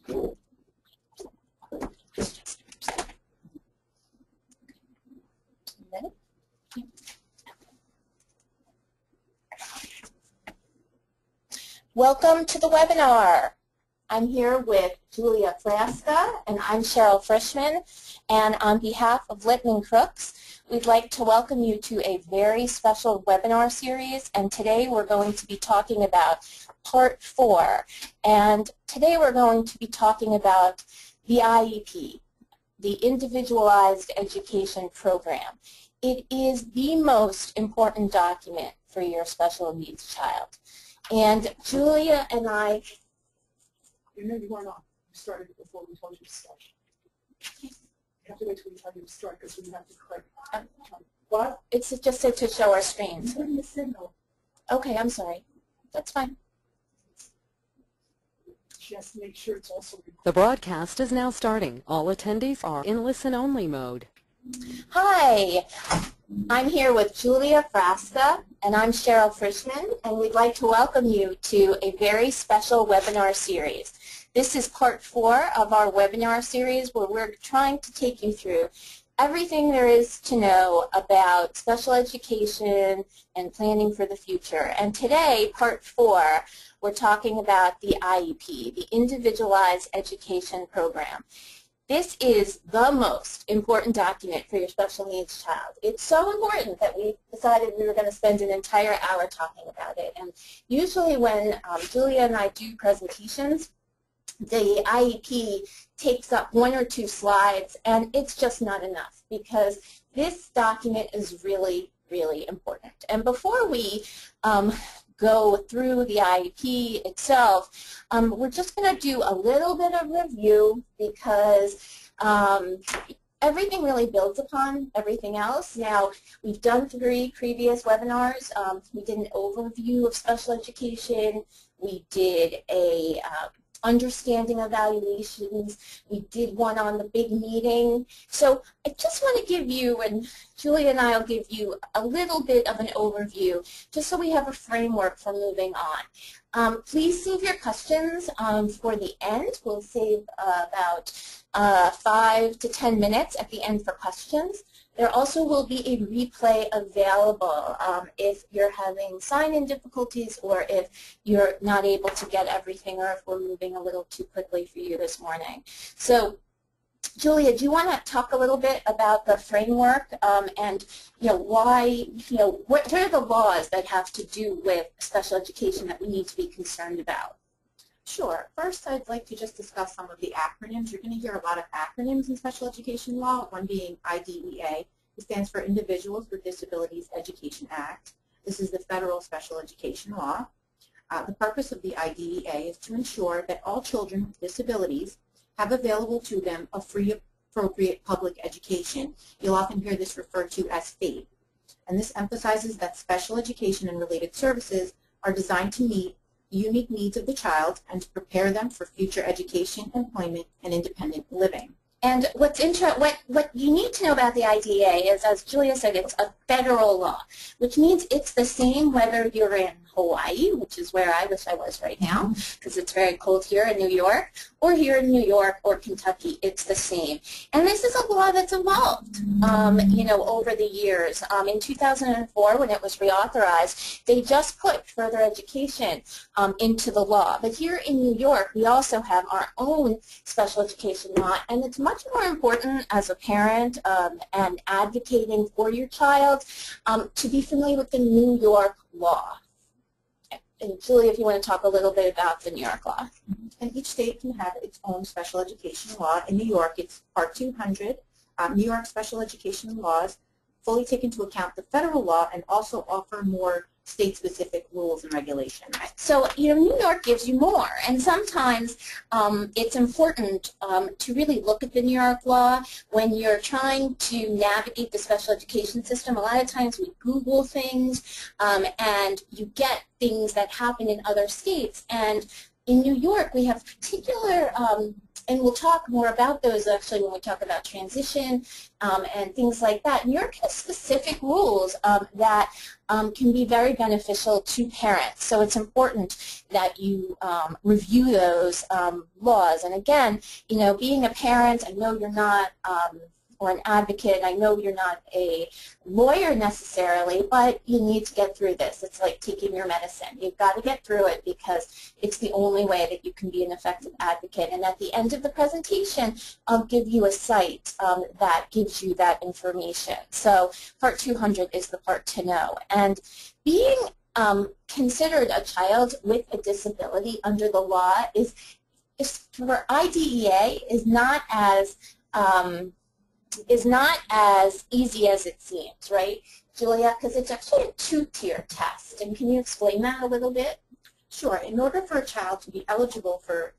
Welcome to the webinar. I'm here with Julia Frasca, and I'm Cheryl Frischman, and on behalf of Littman Krooks, we'd like to welcome you to a very special webinar series, and today we're going to be talking about Part 4, and today we're going to be talking about the IEP, the Individualized Education Program. It is the most important document for your special needs child. And Julia and I... You know you weren't on. You started it before we told you to start. You have to wait till we tell you to start because we have to click. What? It's just to show our screens. You're getting a signal. Okay, I'm sorry. That's fine. Just make sure it's also recorded. The broadcast is now starting. All attendees are in listen-only mode. Hi, I'm here with Julia Frasca, and I'm Cheryl Frischman, and we'd like to welcome you to a very special webinar series. This is Part 4 of our webinar series where we're trying to take you through everything there is to know about special education and planning for the future. And today, Part 4, we're talking about the IEP, the Individualized Education Program. This is the most important document for your special needs child. It's so important that we decided we were going to spend an entire hour talking about it. And usually when Julia and I do presentations, the IEP takes up 1 or 2 slides, and it's just not enough because this document is really, really important. And before we go through the IEP itself, we're just going to do a little bit of review because everything really builds upon everything else. Now, we've done 3 previous webinars. We did an overview of special education. We did a understanding evaluations. We did one on the big meeting. So I just want to give you, and Julia and I will give you a little bit of an overview just so we have a framework for moving on. Please save your questions for the end. We'll save about 5 to 10 minutes at the end for questions. There also will be a replay available if you're having sign-in difficulties or if you're not able to get everything or if we're moving a little too quickly for you this morning. So, Julia, do you want to talk a little bit about the framework and why, what are the laws that have to do with special education that we need to be concerned about? Sure. First, I'd like to just discuss some of the acronyms. You're going to hear a lot of acronyms in special education law, one being IDEA. It stands for Individuals with Disabilities Education Act. This is the federal special education law. The purpose of the IDEA is to ensure that all children with disabilities have available to them a free, appropriate public education. You'll often hear this referred to as FAPE. And this emphasizes that special education and related services are designed to meet unique needs of the child and to prepare them for future education, employment, and independent living. And what you need to know about the IDEA is, as Julia said, it's a federal law, which means it's the same whether you're in Hawaii, which is where I wish I was right now, because it's very cold here in New York, or here in New York or Kentucky. It's the same. And this is a law that's evolved, over the years. In 2004, when it was reauthorized, they just put further education into the law. But here in New York, we also have our own special education law, and it's much more important as a parent and advocating for your child to be familiar with the New York law. And Julie, if you want to talk a little bit about the New York law. And each state can have its own special education law. In New York, it's Part 200. New York special education laws fully take into account the federal law and also offer more state-specific rules and regulations. So, New York gives you more, and sometimes it's important to really look at the New York law when you're trying to navigate the special education system. A lot of times we Google things, and you get things that happen in other states, and in New York we have particular And we'll talk more about those actually when we talk about transition and things like that. And you're going to specific rules that can be very beneficial to parents. So it's important that you review those laws. And again, you know, being a parent, I know you're not or an advocate. I know you're not a lawyer necessarily, but you need to get through this. It's like taking your medicine. You've got to get through it because it's the only way that you can be an effective advocate. And at the end of the presentation, I'll give you a site that gives you that information. So Part 200 is the part to know. And being considered a child with a disability under the law is for IDEA is not as easy as it seems, right, Julia? Because it's actually a two-tier test. And can you explain that a little bit? Sure. In order for a child to be eligible for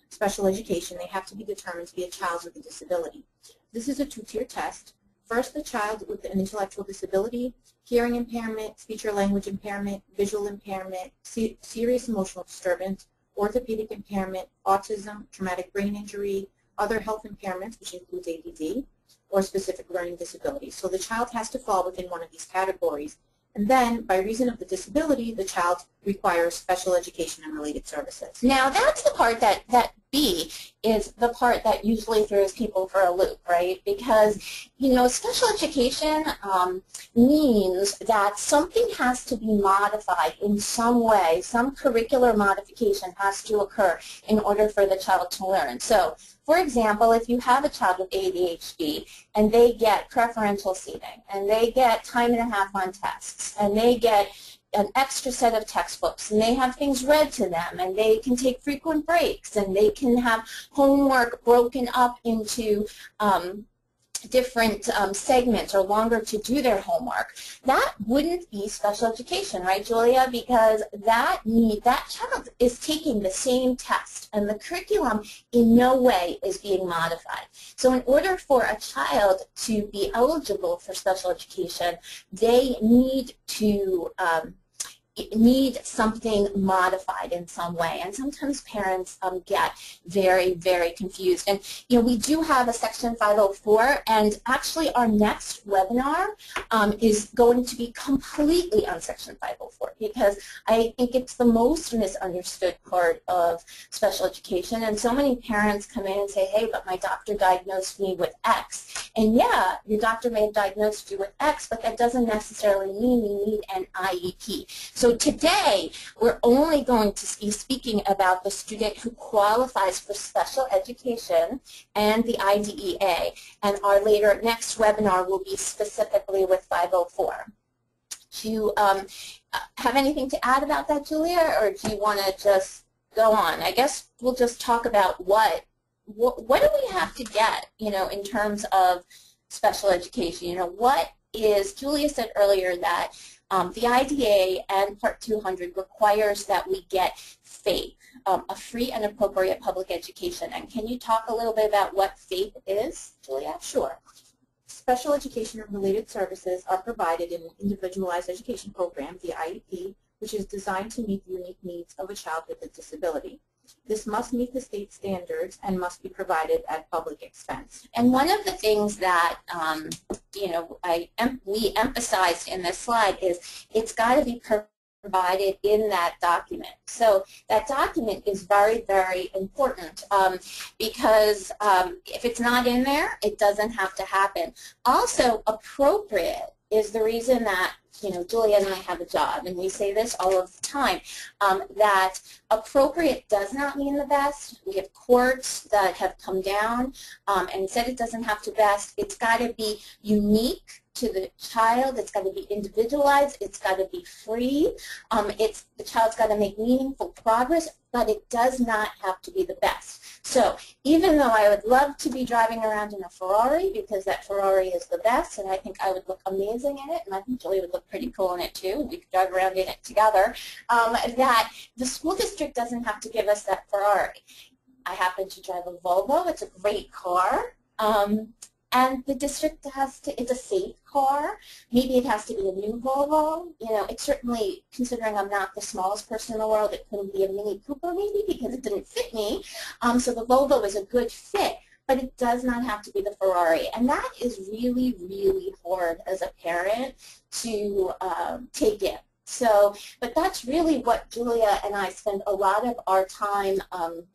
special education, they have to be determined to be a child with a disability. This is a two-tier test. First, the child with an intellectual disability, hearing impairment, speech or language impairment, visual impairment, serious emotional disturbance, orthopedic impairment, autism, traumatic brain injury, other health impairments, which includes ADD, or specific learning disabilities. So the child has to fall within one of these categories. And then, by reason of the disability, the child requires special education and related services. Now, that's the part that B is the part that usually throws people for a loop, right? Because, you know, special education means that something has to be modified in some way. Some curricular modification has to occur in order for the child to learn. So, for example, if you have a child with ADHD and they get preferential seating and they get time and a half on tests and they get an extra set of textbooks and they have things read to them and they can take frequent breaks and they can have homework broken up into different segments or longer to do their homework, that wouldn't be special education, right, Julia? Because that child is taking the same test and the curriculum in no way is being modified. So in order for a child to be eligible for special education, they need to need something modified in some way, and sometimes parents get very, very confused. And you know, we do have a Section 504, and actually our next webinar is going to be completely on Section 504 because I think it's the most misunderstood part of special education. And so many parents come in and say, hey, but my doctor diagnosed me with X. And yeah, your doctor may have diagnosed you with X, but that doesn't necessarily mean you need an IEP. So today, we're only going to be speaking about the student who qualifies for special education and the IDEA, and our next webinar will be specifically with 504. Do you have anything to add about that, Julia, or do you want to just go on? I guess we'll just talk about what do we have to get, you know, in terms of special education. You know, what is, Julia said earlier that the IDEA and Part 200 requires that we get FAPE, a free and appropriate public education. And can you talk a little bit about what FAPE is, Julia? Sure. Special education and related services are provided in an Individualized Education Program, the IEP, which is designed to meet the unique needs of a child with a disability. This must meet the state standards and must be provided at public expense. And one of the things that you know, we emphasized in this slide is it's got to be provided in that document. So that document is very, very important because if it's not in there, it doesn't have to happen. Also, appropriate is the reason that, you know, Julia and I have a job, and we say this all of the time, that appropriate does not mean the best. We have courts that have come down and said it doesn't have to best. It's got to be unique to the child. It's got to be individualized. It's got to be free. The child's got to make meaningful progress, but it does not have to be the best. So even though I would love to be driving around in a Ferrari because that Ferrari is the best and I think I would look amazing in it and I think Julie would look pretty cool in it too, we could drive around in it together, that the school district doesn't have to give us that Ferrari. I happen to drive a Volvo. It's a great car. And the district has to, it's a safe car. Maybe it has to be a new Volvo. You know, it's certainly, considering I'm not the smallest person in the world, it couldn't be a Mini Cooper maybe because it didn't fit me. So the Volvo is a good fit, but it does not have to be the Ferrari. And that is really, really hard as a parent to take in. So, but that's really what Julia and I spend a lot of our time,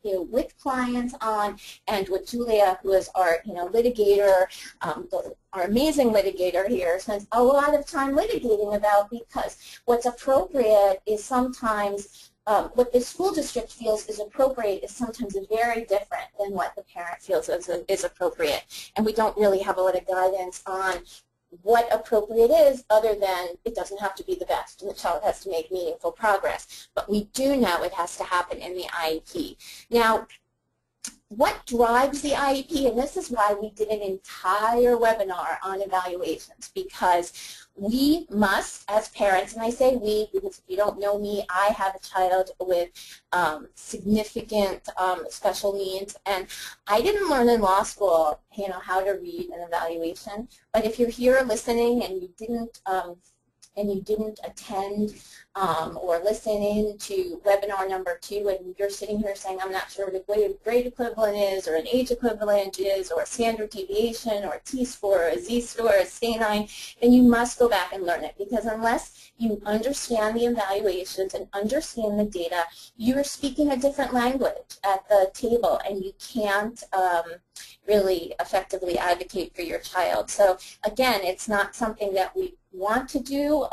you know, with clients on, and with Julia, who is our, you know, litigator, our amazing litigator here, spends a lot of time litigating about, because what's appropriate is sometimes what the school district feels is appropriate is sometimes very different than what the parent feels is appropriate, and we don't really have a lot of guidance on what appropriate is, other than it doesn't have to be the best and the child has to make meaningful progress. But we do know it has to happen in the IEP. Now, what drives the IEP, and this is why we did an entire webinar on evaluations, because we must, as parents, and I say we because if you don't know me, I have a child with significant special needs, and I didn't learn in law school, you know, how to read an evaluation. But if you're here listening and you didn't attend or listen in to webinar number 2, and you're sitting here saying, I'm not sure what a grade equivalent is, or an age equivalent is, or a standard deviation, or a T-score, or a Z-score, or a STAI-9, then you must go back and learn it, because unless you understand the evaluations and understand the data, you are speaking a different language at the table, and you can't really effectively advocate for your child. So again, it's not something that we want to do,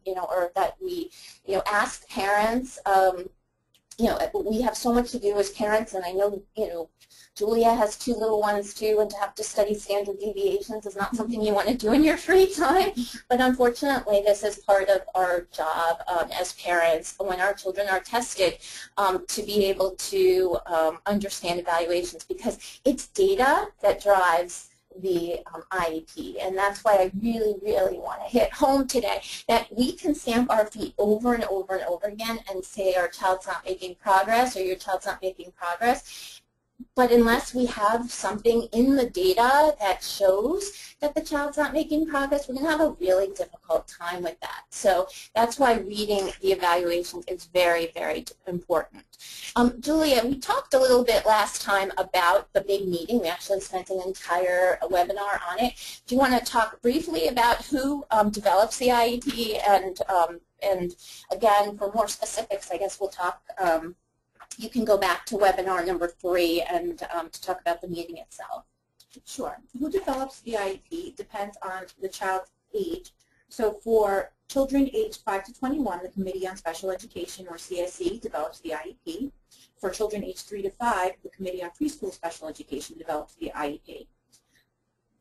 you know, or that we, you know, ask parents. You know, we have so much to do as parents, and I know, you know, Julia has 2 little ones too, and to have to study standard deviations is not something you want to do in your free time. But unfortunately, this is part of our job as parents when our children are tested, to be able to understand evaluations, because it's data that drives the IEP, and that's why I really, really want to hit home today that we can stamp our feet over and over and over again and say our child's not making progress, or your child's not making progress. But unless we have something in the data that shows that the child's not making progress, we're going to have a really difficult time with that. So that's why reading the evaluations is very, very important. Julia, we talked a little bit last time about the big meeting. We actually spent an entire webinar on it. Do you want to talk briefly about who develops the IEP? And again, for more specifics, I guess we'll talk you can go back to webinar number 3 and to talk about the meeting itself. Sure. Who develops the IEP depends on the child's age. So for children aged 5 to 21, the Committee on Special Education, or CSE, develops the IEP. For children aged 3 to 5, the Committee on Preschool Special Education develops the IEP.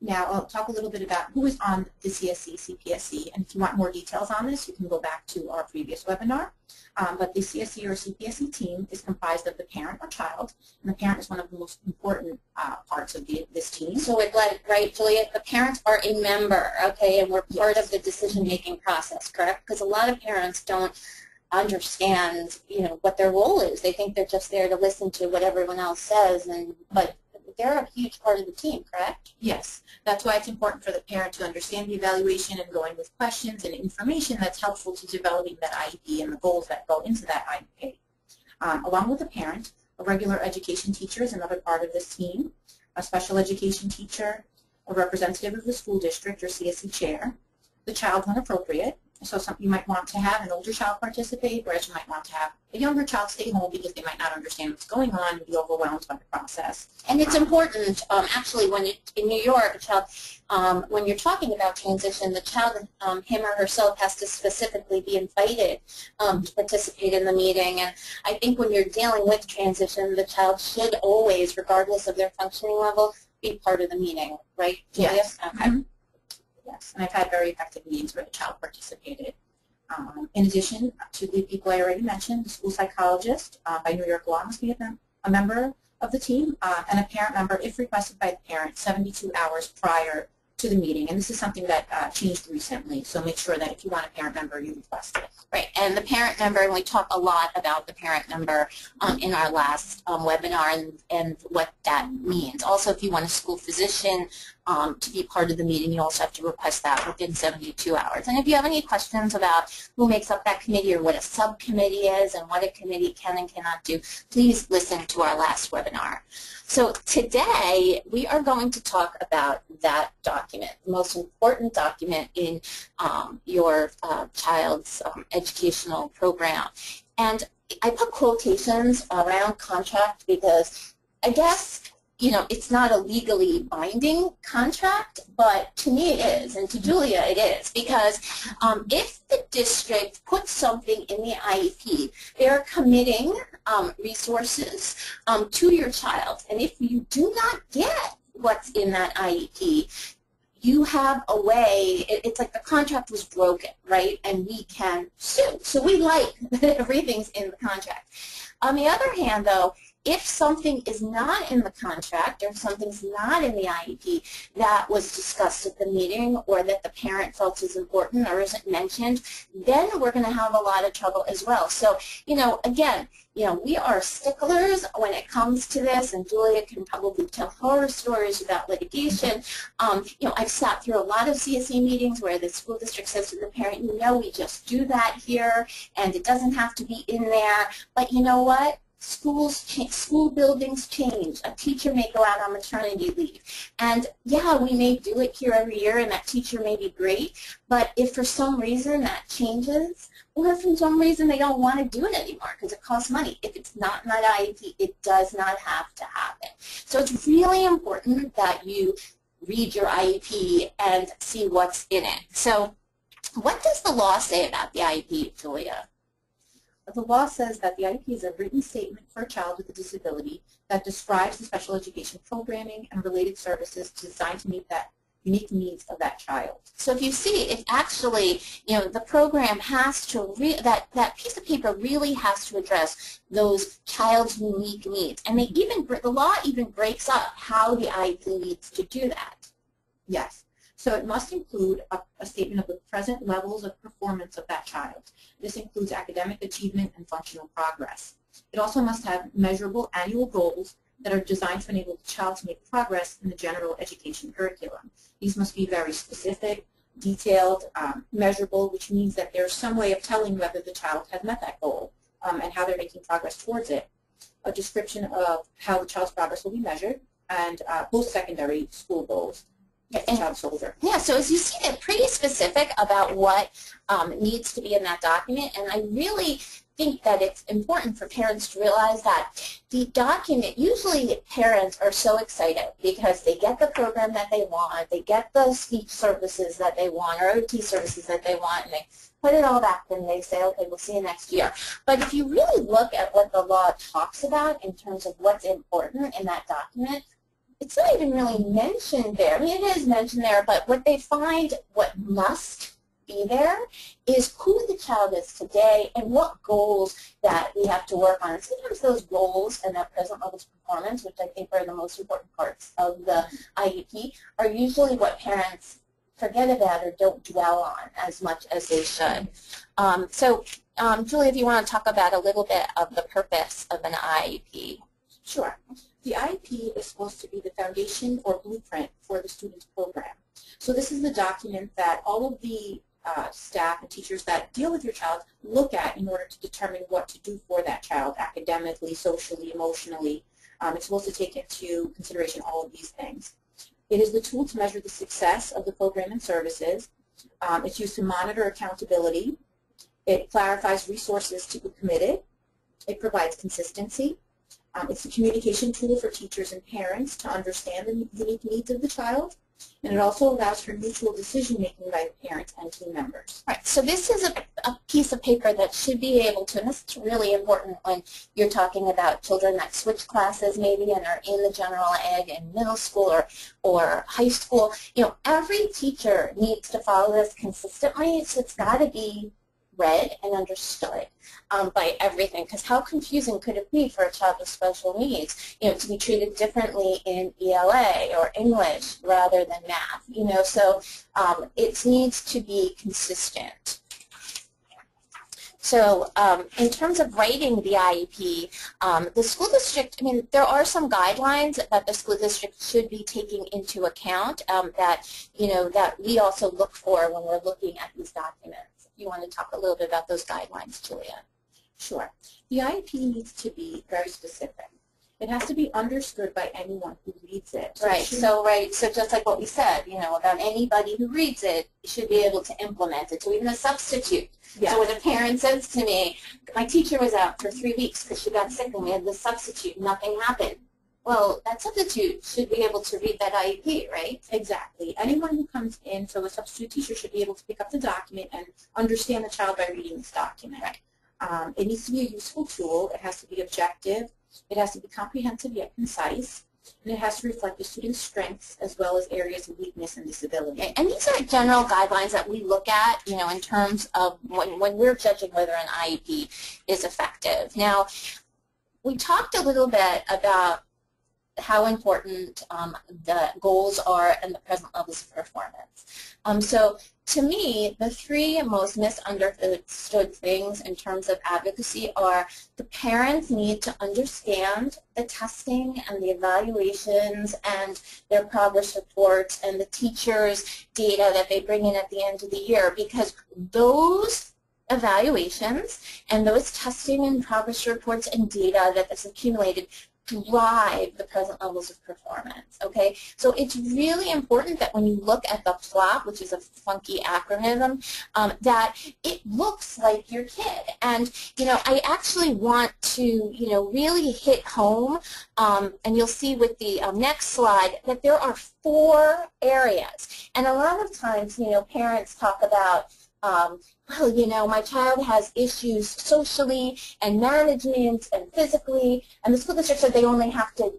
Now, I'll talk a little bit about who is on the CSE, CPSE, and if you want more details on this, you can go back to our previous webinar. But the CSE or CPSE team is comprised of the parent or child, and the parent is one of the most important parts of this team. So, right, Julia, the parents are a member, okay, and we're part of the decision-making process, correct? Because a lot of parents don't understand, you know, what their role is. They think they're just there to listen to what everyone else says, but they're a huge part of the team, correct? Yes. That's why it's important for the parent to understand the evaluation and go in with questions and information that's helpful to developing that IEP and the goals that go into that IEP. Along with the parent, a regular education teacher is another part of this team, a special education teacher, a representative of the school district or CSE chair, the child when appropriate. So you might want to have an older child participate, whereas you might want to have a younger child stay home because they might not understand what's going on and be overwhelmed by the process. And it's important, actually, when in New York, a child, when you're talking about transition, the child, him or herself, has to specifically be invited to participate in the meeting. And I think when you're dealing with transition, the child should always, regardless of their functioning level, be part of the meeting, right, Julia? Yes. Okay. Mm-hmm. Yes, and I've had very effective meetings where the child participated. In addition to the people I already mentioned, the school psychologist by New York law must be a member of the team, and a parent member if requested by the parent 72 hours prior to the meeting, and this is something that changed recently, so make sure that if you want a parent member, you request it. Right, and the parent member, and we talk a lot about the parent member in our last webinar and what that means. Also, if you want a school physician to be part of the meeting, you also have to request that within 72 hours. And if you have any questions about who makes up that committee or what a subcommittee is and what a committee can and cannot do, please listen to our last webinar. So today, we are going to talk about that document, the most important document in your child's educational program. And I put quotations around contract because I guess, you know, it's not a legally binding contract, but to me it is, and to Julia it is, because if the district puts something in the IEP, they're committing resources to your child, and if you do not get what's in that IEP, you have a way, it's like the contract was broken, right, and we can sue. So we like that everything's in the contract. On the other hand, though, if something is not in the contract or something's not in the IEP that was discussed at the meeting or that the parent felt is important or isn't mentioned, then we're going to have a lot of trouble as well. So, you know, again, you know, we are sticklers when it comes to this, and Julia can probably tell horror stories about litigation. You know, I've sat through a lot of CSE meetings where the school district says to the parent, you know, we just do that here, and it doesn't have to be in there. But you know what? School buildings change. A teacher may go out on maternity leave. And yeah, we may do it here every year and that teacher may be great, but if for some reason that changes, or if for some reason they don't want to do it anymore because it costs money, if it's not in that IEP, it does not have to happen. So it's really important that you read your IEP and see what's in it. So what does the law say about the IEP, Julia? The law says that the IEP is a written statement for a child with a disability that describes the special education programming and related services designed to meet that unique needs of that child. So if you see, it actually, you know, the program has to, that piece of paper really has to address those child's unique needs. And the law even breaks up how the IEP needs to do that. Yes. So it must include a statement of the present levels of performance of that child. This includes academic achievement and functional progress. It also must have measurable annual goals that are designed to enable the child to make progress in the general education curriculum. These must be very specific, detailed, measurable, which means that there's some way of telling whether the child has met that goal and how they're making progress towards it. A description of how the child's progress will be measured, and post-secondary school goals. Yeah, so as you see, they're pretty specific about what needs to be in that document, and I really think that it's important for parents to realize that the document, usually parents are so excited because they get the program that they want, they get the speech services that they want, or OT services that they want, and they put it all back and they say, okay, we'll see you next year. But if you really look at what the law talks about in terms of what's important in that document, it's not even really mentioned there. I mean, it is mentioned there, but what they find, what must be there, is who the child is today and what goals that we have to work on. And sometimes those goals and that present levels of performance, which I think are the most important parts of the IEP, are usually what parents forget about or don't dwell on as much as they should. Julia, if you want to talk about a little bit of the purpose of an IEP. Sure. The IEP is supposed to be the foundation or blueprint for the student's program. So this is the document that all of the staff and teachers that deal with your child look at in order to determine what to do for that child academically, socially, emotionally. It's supposed to take into consideration all of these things. It is the tool to measure the success of the program and services. It's used to monitor accountability. It clarifies resources to be committed. It provides consistency. It's a communication tool for teachers and parents to understand the unique needs of the child, and it also allows for mutual decision-making by the parents and team members. Right, so this is a piece of paper that should be able to, and this is really important when you're talking about children that switch classes maybe and are in the general ed in middle school or high school. You know, every teacher needs to follow this consistently, so it's got to be read and understood by everything. Because how confusing could it be for a child with special needs, to be treated differently in ELA or English rather than math, so it needs to be consistent. So in terms of writing the IEP, the school district, there are some guidelines that the school district should be taking into account that we also look for when we're looking at these documents. If you want to talk a little bit about those guidelines, Julia. Sure. The IEP needs to be very specific. It has to be understood by anyone who reads it. So so just like what we said, about anybody who reads it should be able to implement it. So even a substitute. Yes. So when a parent says to me, my teacher was out for 3 weeks because she got sick and we had the substitute, nothing happened. Well, that substitute should be able to read that IEP, right? Exactly. Anyone who comes in, so a substitute teacher should be able to pick up the document and understand the child by reading this document. Right. It needs to be a useful tool. It has to be objective. It has to be comprehensive yet concise, and it has to reflect the student's strengths as well as areas of weakness and disability. Okay. And these are general guidelines that we look at, in terms of when we're judging whether an IEP is effective. Now, we talked a little bit about how important the goals are and the present levels of performance. So to me, the three most misunderstood things in terms of advocacy are the parents need to understand the testing and the evaluations and their progress reports and the teachers' data that they bring in at the end of the year, because those evaluations and those testing and progress reports and data that is accumulated drive the present levels of performance, okay? So it's really important that when you look at the PLOP, which is a funky acronym, that it looks like your kid. And, I actually want to, really hit home, and you'll see with the next slide that there are 4 areas. And a lot of times, parents talk about, well, my child has issues socially and management and physically, and the school district said they only have to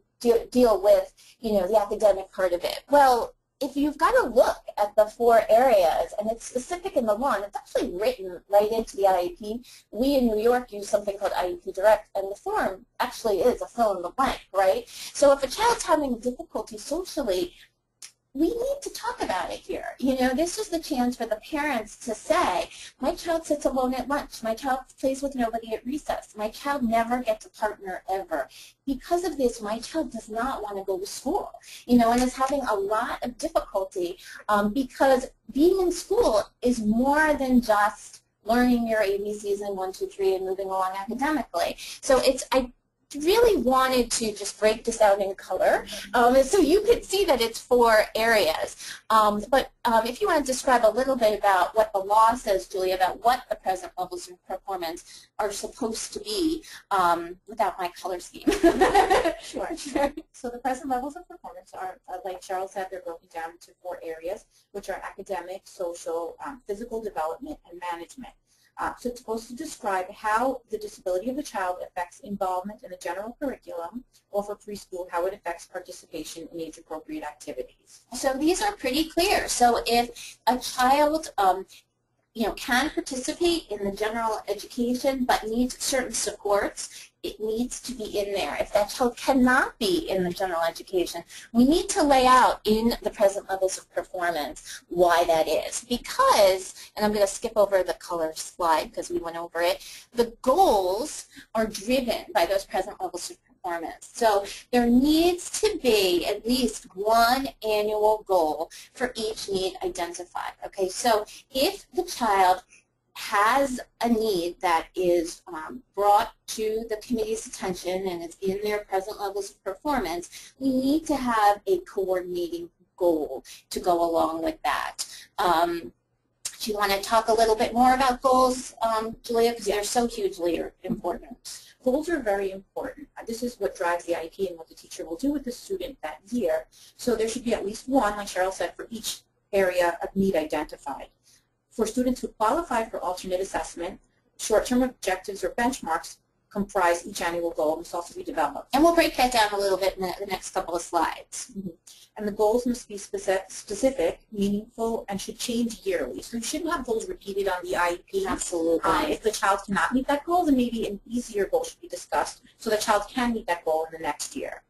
deal with, the academic part of it. Well, if you've got to look at the 4 areas, and it's specific in the law, and it's actually written right into the IEP. We in New York use something called IEP Direct, and the form actually is a fill in the blank, right? So if a child's having difficulty socially, we need to talk about it here. This is the chance for the parents to say, my child sits alone at lunch. My child plays with nobody at recess. My child never gets a partner ever. Because of this, my child does not want to go to school, and is having a lot of difficulty because being in school is more than just learning your ABCs and 1, 2, 3 and moving along academically. So I really wanted to just break this out in color so you could see that it's 4 areas. But if you want to describe a little bit about what the law says, Julia, about what the present levels of performance are supposed to be without my color scheme. Sure. So the present levels of performance are, like Cheryl said, they're broken down into 4 areas, which are academic, social, physical development, and management. So it's supposed to describe how the disability of the child affects involvement in the general curriculum, or for preschool, how it affects participation in age-appropriate activities. So these are pretty clear. So if a child can participate in the general education but needs certain supports, it needs to be in there. If that child cannot be in the general education, we need to lay out in the present levels of performance why that is. Because, and I'm going to skip over the color slide because we went over it, the goals are driven by those present levels of performance. So there needs to be at least 1 annual goal for each need identified. Okay, so if the child has a need that is brought to the committee's attention and is in their present levels of performance, we need to have a coordinating goal to go along with that. Do you want to talk a little bit more about goals, Julia, because they're so hugely important? Goals are very important. This is what drives the IEP and what the teacher will do with the student that year. So there should be at least 1, like Cheryl said, for each area of need identified. For students who qualify for alternate assessment, short-term objectives or benchmarks comprise each annual goal must also be developed. And we'll break that down a little bit in the next couple of slides. And the goals must be specific, meaningful, and should change yearly. So you shouldn't have goals repeated on the IEP. Absolutely. If the child cannot meet that goal, then maybe an easier goal should be discussed so the child can meet that goal in the next year.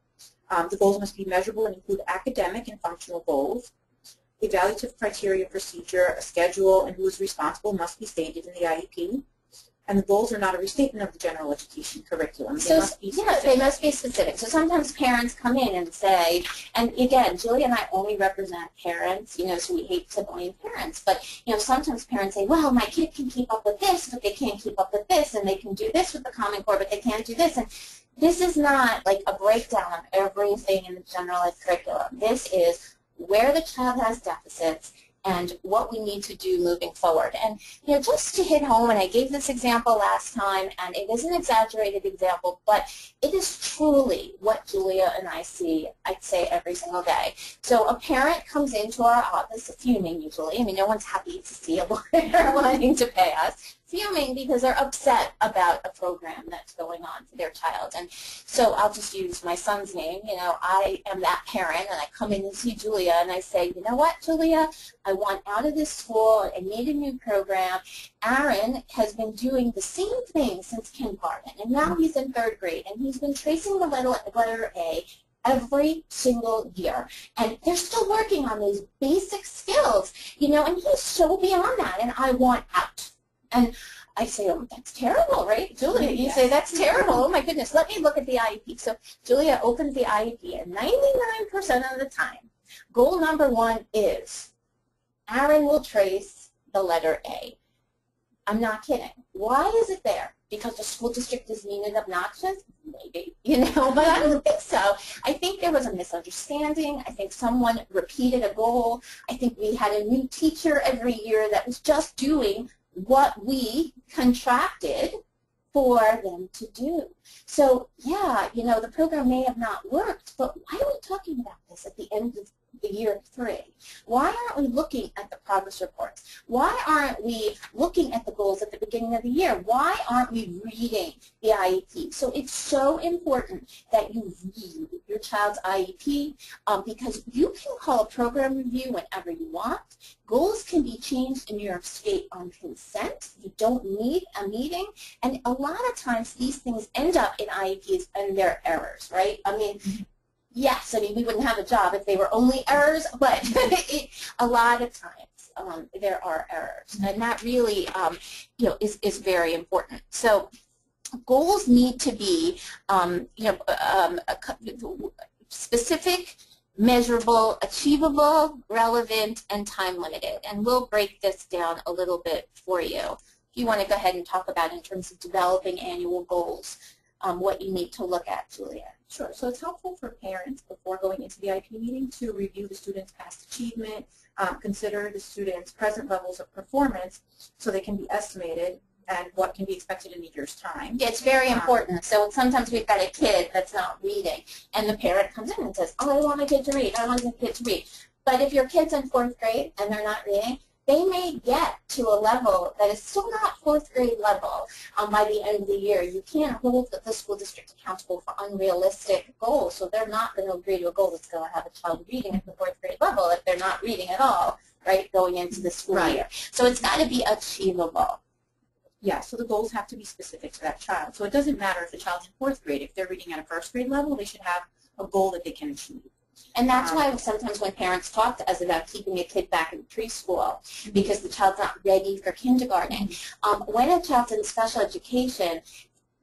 The goals must be measurable and include academic and functional goals. Evaluative criteria, procedure, a schedule, and who is responsible must be stated in the IEP. And the goals are not a restatement of the general education curriculum. They must be specific. Yeah, they must be specific. So sometimes parents come in and say, and again, Julie and I only represent parents, so we hate to blame parents, but sometimes parents say, well, my kid can keep up with this, but they can't keep up with this, and they can do this with the Common Core, but they can't do this. And this is not like a breakdown of everything in the general ed curriculum. This is where the child has deficits and what we need to do moving forward. And just to hit home, and I gave this example last time, and it is an exaggerated example, but it is truly what Julia and I see, I'd say, every single day. So a parent comes into our office fuming usually. I mean, no one's happy to see a lawyer wanting to pay us. Fuming because they're upset about a program that's going on for their child. And so I'll just use my son's name. I am that parent, and I come in and see Julia, and I say, you know what, Julia, I want out of this school. I need a new program. Aaron has been doing the same thing since kindergarten, and now he's in 3rd grade, and he's been tracing the letter A every single year. And they're still working on those basic skills, and he's so beyond that, and I want out. And I say, oh, that's terrible, right? Julia, you say, that's terrible. Oh, my goodness, let me look at the IEP. So Julia opens the IEP, and 99% of the time, goal number 1 is Aaron will trace the letter A. I'm not kidding. Why is it there? Because the school district is mean and obnoxious? Maybe, but I don't think so. I think there was a misunderstanding. I think someone repeated a goal. I think we had a new teacher every year that was just doing what we contracted for them to do. So, yeah, the program may have not worked, but why are we talking about this at the end of the year 3? Why aren't we looking at the progress reports? Why aren't we looking at the goals at the beginning of the year? Why aren't we reading the IEP? So it's so important that you read your child's IEP because you can call a program review whenever you want. Goals can be changed in New York State on consent. You don't need a meeting. And a lot of times these things end up in IEPs and they're errors, right? I mean, yes, we wouldn't have a job if they were only errors, but a lot of times there are errors, and that really, is very important. So goals need to be, specific, measurable, achievable, relevant, and time limited. And we'll break this down a little bit for you. If you want to go ahead and talk about in terms of developing annual goals, what you need to look at, Julia. Sure. So it's helpful for parents before going into the IEP meeting to review the student's past achievement, consider the student's present levels of performance so they can be estimated and what can be expected in a year's time. Yeah, it's very important. So sometimes we've got a kid that's not reading, and the parent comes in and says, oh, I want my kid to read, I want my kid to read. But if your kid's in 4th grade and they're not reading, they may get to a level that is still not 4th grade level by the end of the year. You can't hold the school district accountable for unrealistic goals, so they're not going to agree to a goal that's going to have a child reading at the 4th grade level if they're not reading at all, right, going into the school year. So it's got to be achievable. Yeah, so the goals have to be specific to that child. So it doesn't matter if the child's in 4th grade. If they're reading at a 1st grade level, they should have a goal that they can achieve. And that's why sometimes when parents talk to us about keeping a kid back in preschool because the child's not ready for kindergarten, when a child's in special education,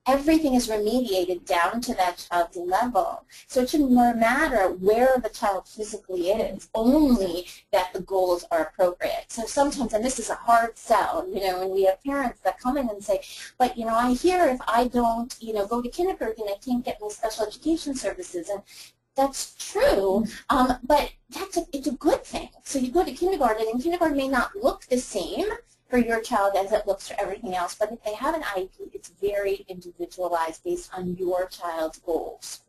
everything is remediated down to that child's level. So it shouldn't matter where the child physically is, only that the goals are appropriate. So sometimes, and this is a hard sell, and we have parents that come in and say, but, I hear if I don't, go to kindergarten, I can't get my special education services. And that's true, but it's a good thing. So you go to kindergarten, and kindergarten may not look the same for your child as it looks for everything else, but if they have an IEP, it's very individualized based on your child's goals.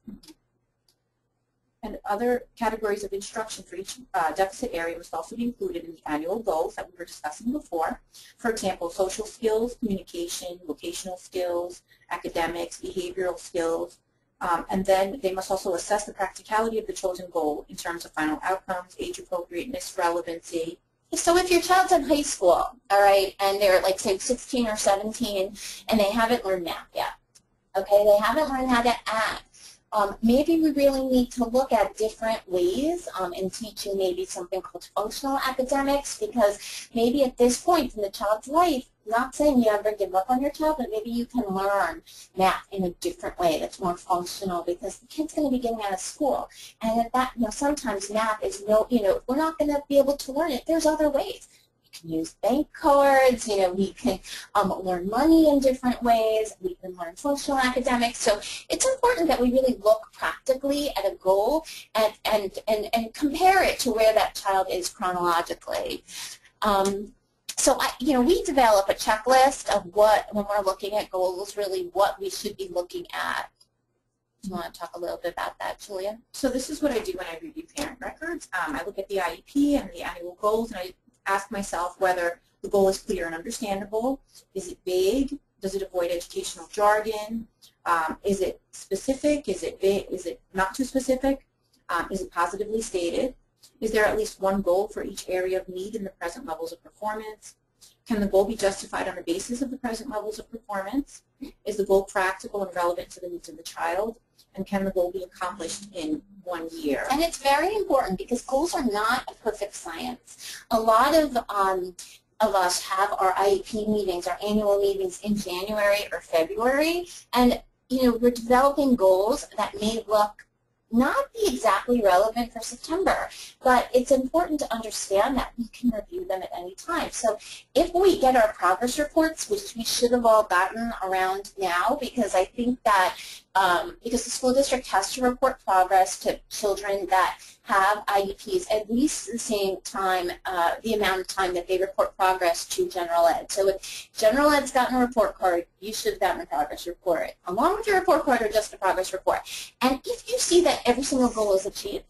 And other categories of instruction for each deficit area must also be included in the annual goals that we were discussing before. For example, social skills, communication, vocational skills, academics, behavioral skills, and then they must also assess the practicality of the chosen goal in terms of final outcomes, age appropriateness, relevancy. So if your child's in high school, all right, and they're like say 16 or 17 and they haven't learned math yet, okay, they haven't learned how to act, maybe we really need to look at different ways in teaching maybe something called functional academics, because maybe at this point in the child's life, not saying you ever give up on your child, but maybe you can learn math in a different way that's more functional, because the kid's going to be getting out of school. And at that, sometimes math is if we're not going to be able to learn it, there's other ways. We can use bank cards, we can learn money in different ways, we can learn functional academics. So it's important that we really look practically at a goal and compare it to where that child is chronologically. So we develop a checklist of when we're looking at goals, really what we should be looking at. Do you want to talk a little bit about that, Julia? So this is what I do when I review parent records. I look at the IEP and the annual goals, and I ask myself whether the goal is clear and understandable. Is it vague? Does it avoid educational jargon? Is it specific? Is it vague? Is it not too specific? Is it positively stated? Is there at least one goal for each area of need in the present levels of performance? Can the goal be justified on the basis of the present levels of performance? Is the goal practical and relevant to the needs of the child? And can the goal be accomplished in 1 year? And it's very important because goals are not a perfect science. A lot of us have our IEP meetings, our annual meetings in January or February, and we're developing goals that may look not be exactly relevant for September, but it's important to understand that we can review them at any time. So if we get our progress reports, which we should have all gotten around now, because I think that because the school district has to report progress to children that have IEPs at least the same time, the amount of time that they report progress to general ed. So if general ed's gotten a report card, you should have gotten a progress report, along with your report card or just a progress report. And if you see that every single goal is achieved,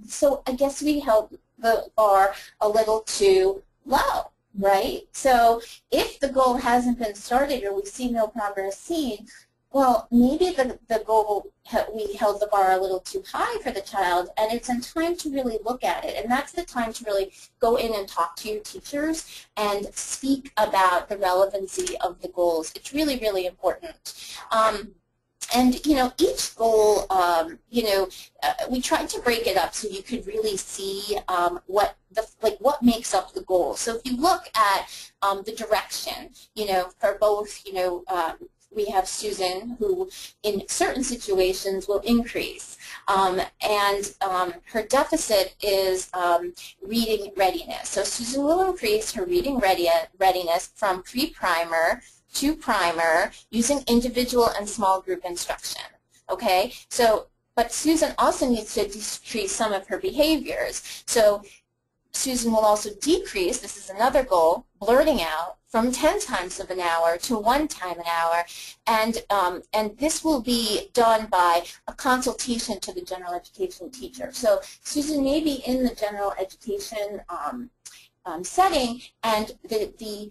so I guess we held the bar a little too low, right? So if the goal hasn't been started or we see no progress seen, well, maybe the goal, we held the bar a little too high for the child, and it's in time to really look at it. And that's the time to really go in and talk to your teachers and speak about the relevancy of the goals. It's really, really important. And, each goal, we tried to break it up so you could really see what makes up the goal. So if you look at the direction, for both, we have Susan, who in certain situations will increase, and her deficit is reading readiness. So Susan will increase her reading readiness from pre-primer to primer using individual and small group instruction. Okay, so but Susan also needs to decrease some of her behaviors. So Susan will also decrease, this is another goal, blurting out from 10 times of an hour to 1 time an hour, and this will be done by a consultation to the general education teacher. So Susan may be in the general education setting, and the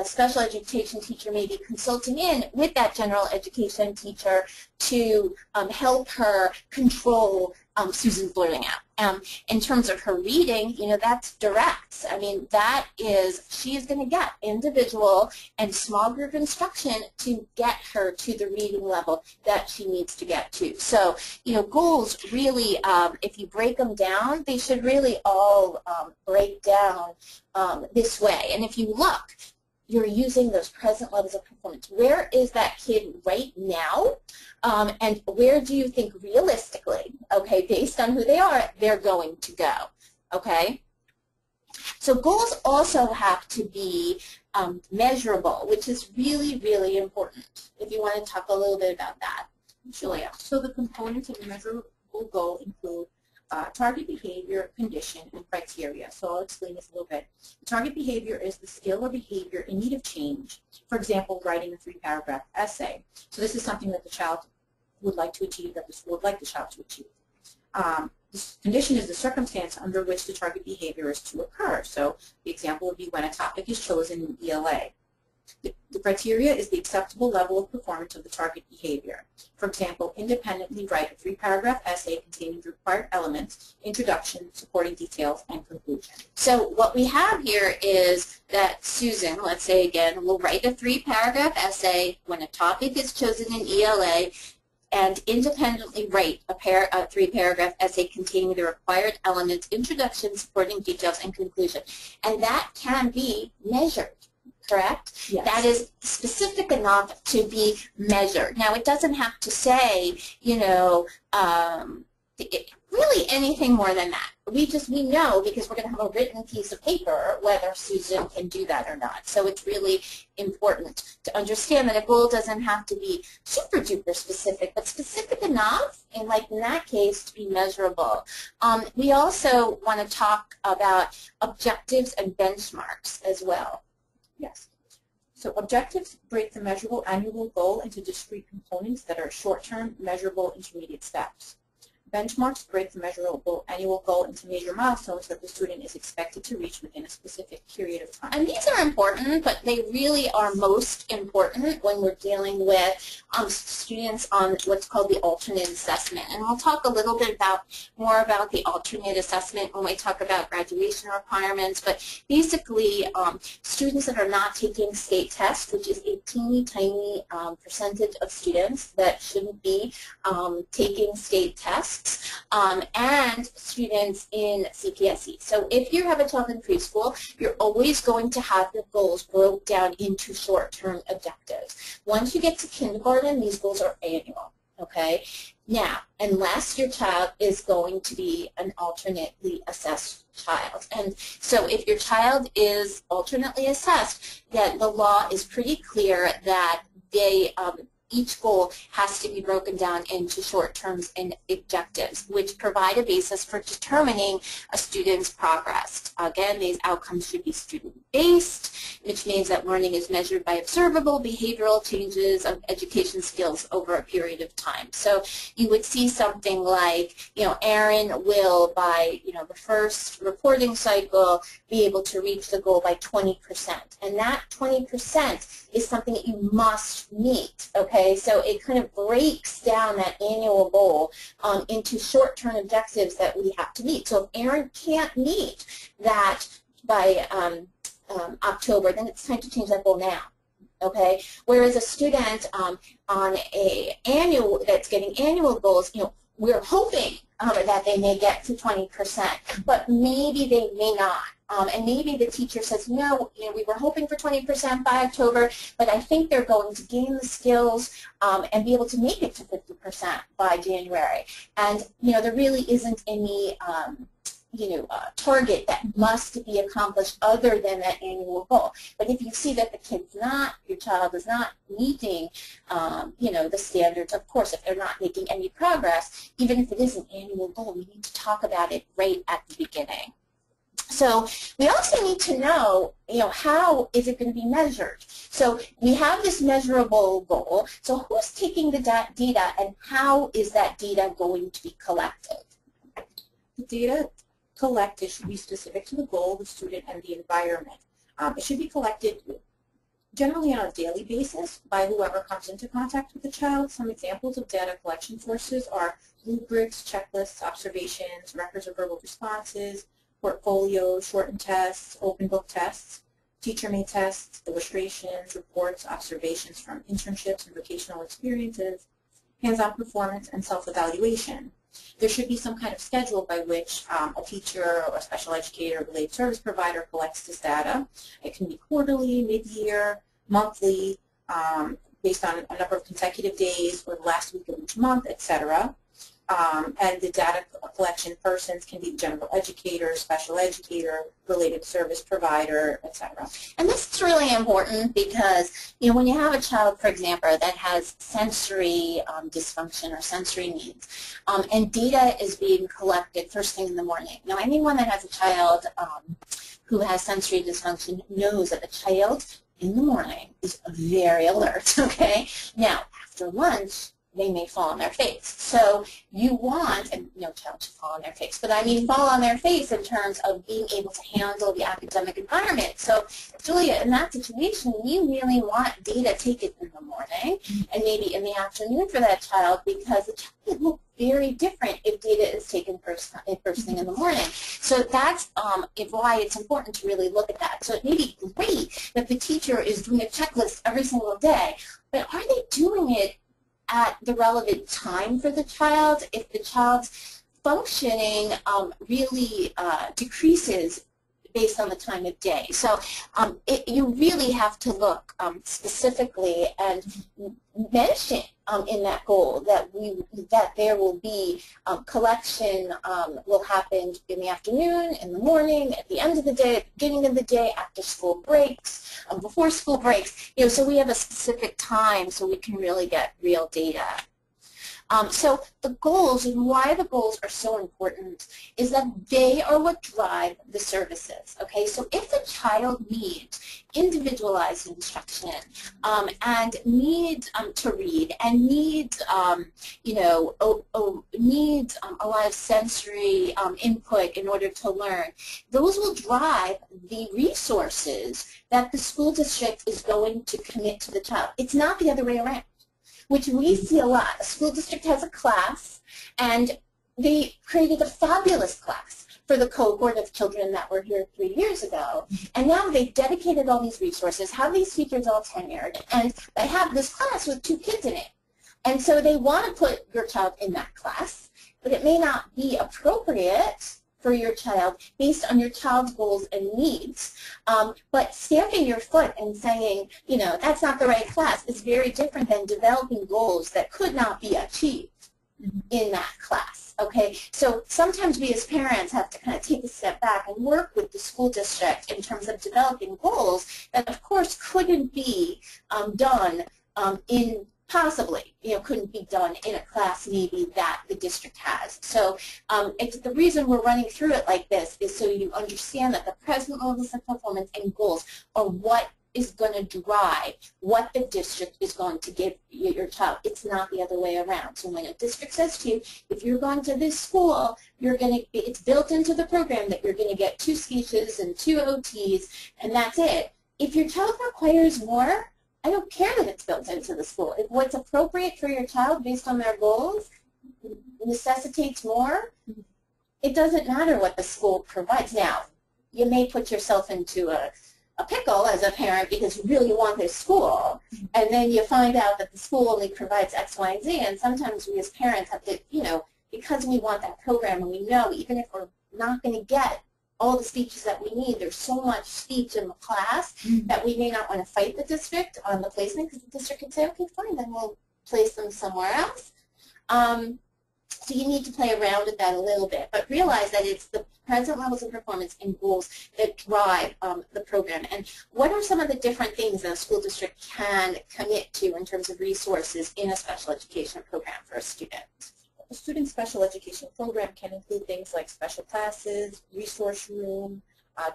special education teacher may be consulting in with that general education teacher to help her control Susan's blurting out. In terms of her reading, that's direct. I mean, that is, she is going to get individual and small group instruction to get her to the reading level that she needs to get to. So, goals really, if you break them down, they should really all break down this way. And if you look, you're using those present levels of performance. Where is that kid right now? And where do you think realistically, okay, based on who they are, they're going to go, okay? So goals also have to be measurable, which is really, really important. If you want to talk a little bit about that, Julia. So the components of a measurable goal include target behavior, condition, and criteria. So I'll explain this a little bit. The target behavior is the skill or behavior in need of change. For example, writing a 3-paragraph essay. So this is something that the child would like to achieve, that the school would like the child to achieve. This condition is the circumstance under which the target behavior is to occur. So the example would be when a topic is chosen in ELA. The criteria is the acceptable level of performance of the target behavior. For example, independently write a 3-paragraph essay containing the required elements, introduction, supporting details, and conclusion. So what we have here is that Susan, let's say again, will write a 3-paragraph essay when a topic is chosen in ELA and independently write a 3-paragraph essay containing the required elements, introduction, supporting details, and conclusion. And that can be measured. Correct? Yes. That is specific enough to be measured. Now, it doesn't have to say, you know, really anything more than that. We know because we're going to have a written piece of paper whether Susan can do that or not. So it's really important to understand that a goal doesn't have to be super duper specific, but specific enough, and like in that case, to be measurable. We also want to talk about objectives and benchmarks as well. Yes. So objectives break the measurable annual goal into discrete components that are short-term, measurable, intermediate steps. Benchmarks break the measurable annual goal into major milestones that the student is expected to reach within a specific period of time. And these are important, but they really are most important when we're dealing with students on what's called the alternate assessment. And we'll talk a little bit more about the alternate assessment when we talk about graduation requirements. But basically, students that are not taking state tests, which is a teeny tiny percentage of students that shouldn't be taking state tests, and students in CPSE. So if you have a child in preschool, you're always going to have your goals broke down into short-term objectives. Once you get to kindergarten, these goals are annual, okay? Now, unless your child is going to be an alternately assessed child. And so if your child is alternately assessed, then the law is pretty clear that they each goal has to be broken down into short terms and objectives, which provide a basis for determining a student's progress. Again, these outcomes should be student-based, which means that learning is measured by observable behavioral changes of education skills over a period of time. So you would see something like, you know, Aaron will, by, you know, the first reporting cycle, be able to reach the goal by 20%. And that 20% is something that you must meet, okay? So it kind of breaks down that annual goal into short-term objectives that we have to meet. So if Aaron can't meet that by October, then it's time to change that goal now. Okay? Whereas a student on a annual that's getting annual goals, you know, we're hoping that they may get to 20%, but maybe they may not. And maybe the teacher says, no, you know, we were hoping for 20% by October, but I think they're going to gain the skills and be able to make it to 50% by January. And, you know, there really isn't any, target that must be accomplished other than that annual goal. But if you see that your child is not meeting, the standards, of course, if they're not making any progress, even if it is an annual goal, we need to talk about it right at the beginning. So we also need to know, how is it going to be measured? So we have this measurable goal. So who's taking the data and how is that data going to be collected? The data collected should be specific to the goal, the student, and the environment. It should be collected generally on a daily basis by whoever comes into contact with the child. Some examples of data collection sources are rubrics, checklists, observations, records of verbal responses, portfolios, shortened tests, open book tests, teacher-made tests, illustrations, reports, observations from internships and vocational experiences, hands-on performance, and self-evaluation. There should be some kind of schedule by which a teacher or a special educator or related service provider collects this data. It can be quarterly, mid-year, monthly, based on a number of consecutive days or the last week of each month, etc. And the data collection persons can be the general educator, special educator, related service provider, etc. And this is really important because, when you have a child, for example, that has sensory dysfunction or sensory needs, and data is being collected first thing in the morning. Now, anyone that has a child who has sensory dysfunction knows that the child in the morning is very alert, okay? Now, after lunch, they may fall on their face. So you want, and no child should fall on their face, but I mean fall on their face in terms of being able to handle the academic environment. So Julia, in that situation, you really want data taken in the morning and maybe in the afternoon for that child, because the child will look very different if data is taken first thing in the morning. So that's why it's important to really look at that. So it may be great that the teacher is doing a checklist every single day, but are they doing it at the relevant time for the child? If the child's functioning really decreases based on the time of day. So you really have to look specifically and mention in that goal that there will be collection will happen in the afternoon, in the morning, at the end of the day, at the beginning of the day, after school breaks, before school breaks. So we have a specific time so we can really get real data. So the goals, and why the goals are so important, is that they are what drive the services. Okay, so if the child needs individualized instruction and needs to read and needs, needs a lot of sensory input in order to learn, those will drive the resources that the school district is going to commit to the child. It's not the other way around, which we see a lot. A school district has a class, and they created a fabulous class for the cohort of children that were here 3 years ago, and now they've dedicated all these resources, have these teachers all tenured, and they have this class with 2 kids in it. And so they want to put your child in that class, but it may not be appropriate for your child based on your child's goals and needs. But stamping your foot and saying, that's not the right class is very different than developing goals that could not be achieved in that class. Okay, so sometimes we as parents have to kind of take a step back and work with the school district in terms of developing goals that of course couldn't be done possibly, couldn't be done in a class maybe that the district has. So the reason we're running through it like this is so you understand that the present levels of performance and goals are what is going to drive what the district is going to give your child. It's not the other way around. So when a district says to you, if you're going to this school, it's built into the program that you're going to get 2 speeches and 2 OTs, and that's it. If your child requires more, I don't care that it's built into the school. If what's appropriate for your child based on their goals necessitates more, it doesn't matter what the school provides. Now, you may put yourself into a pickle as a parent because you really want this school, and then you find out that the school only provides X, Y, and Z, and sometimes we as parents have to, because we want that program, and we know even if we're not going to get all the speeches that we need, there's so much speech in the class that we may not want to fight the district on the placement, because the district can say, okay, fine, then we'll place them somewhere else. So you need to play around with that a little bit, but realize that it's the present levels of performance and goals that drive the program. And what are some of the different things that a school district can commit to in terms of resources in a special education program for a student? A student special education program can include things like special classes, resource room,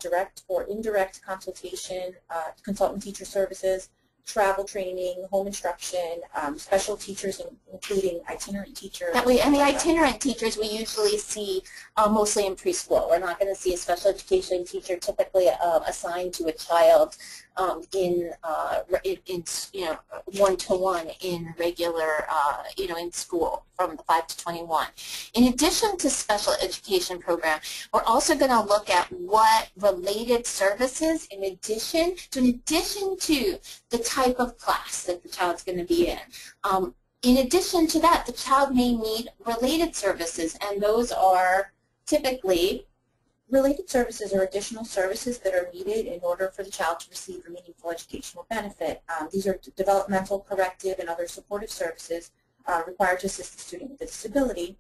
direct or indirect consultation, consultant teacher services, travel training, home instruction, special teachers, including itinerant teachers. And the itinerant teachers we usually see mostly in preschool. We're not going to see a special education teacher typically assigned to a child in one-to-one in regular, in school from the 5 to 21. In addition to special education program, we're also going to look at what related services, in addition to the type of class that the child's going to be in. In addition to that, the child may need related services, and those are typically related services are additional services that are needed in order for the child to receive a meaningful educational benefit. These are developmental, corrective, and other supportive services required to assist the student with a disability,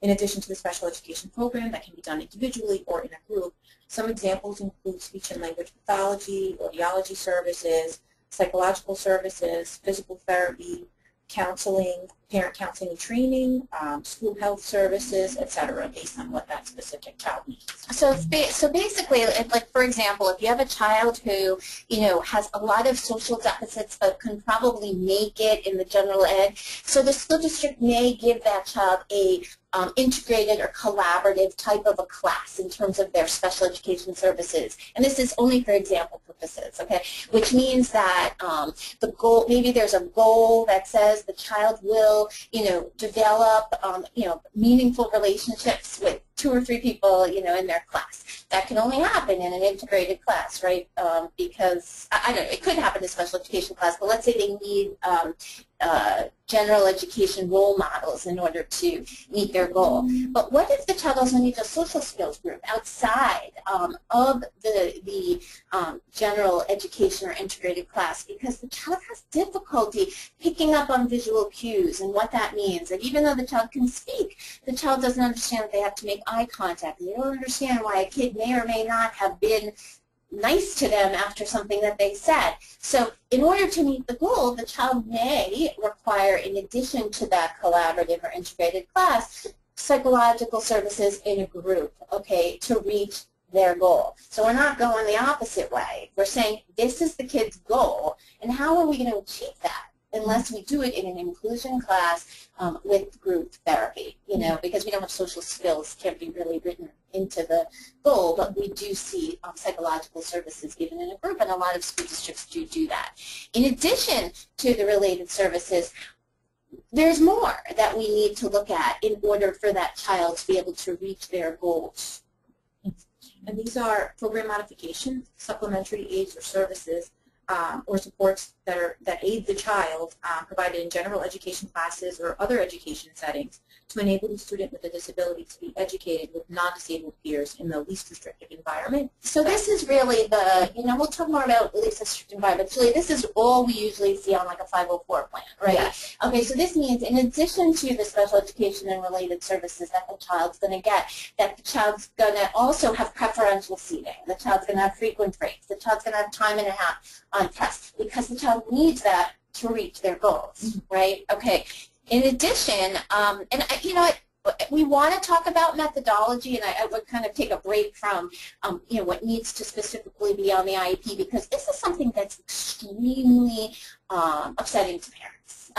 in addition to the special education program that can be done individually or in a group. Some examples include speech and language pathology, audiology services, psychological services, physical therapy, counseling, parent counseling and training, school health services, etc., based on what that specific child needs. So basically, like for example, if you have a child who, has a lot of social deficits but can probably make it in the general ed, so the school district may give that child a integrated or collaborative type of a class in terms of their special education services. And this is only for example purposes, okay? Which means that the goal, maybe there's a goal that says the child will, develop, meaningful relationships with 2 or 3 people, in their class. That can only happen in an integrated class, right? Because, I don't know, it could happen in a special education class, but let's say they need general education role models in order to meet their goal. But what if the child also needs a social skills group outside of the general education or integrated class, because the child has difficulty picking up on visual cues and what that means. And even though the child can speak, the child doesn't understand that they have to make eye contact. And they don't understand why a kid may or may not have been nice to them after something that they said. So in order to meet the goal, the child may require, in addition to that collaborative or integrated class, psychological services in a group, okay, to reach their goal. So we're not going the opposite way. We're saying this is the kid's goal, and how are we going to achieve that unless we do it in an inclusion class with group therapy, because we don't have social skills, can't be really written into the goal, but we do see psychological services given in a group, and a lot of school districts do that. In addition to the related services, there's more that we need to look at in order for that child to be able to reach their goals. And these are program modifications, supplementary aids or services, or supports that aid the child provided in general education classes or other education settings to enable the student with a disability to be educated with non-disabled peers in the least restrictive environment. So this is really the, we'll talk more about least restrictive environment. Actually, this is all we usually see on like a 504 plan, right? Yes. Okay, so this means in addition to the special education and related services that the child's going to get, that the child's going to also have preferential seating. The child's going to have frequent breaks. The child's going to have time and a half on tests, because the child needs that to reach their goals, right? Okay. In addition, we want to talk about methodology, and I would kind of take a break from, what needs to specifically be on the IEP, because this is something that's extremely upsetting to parents.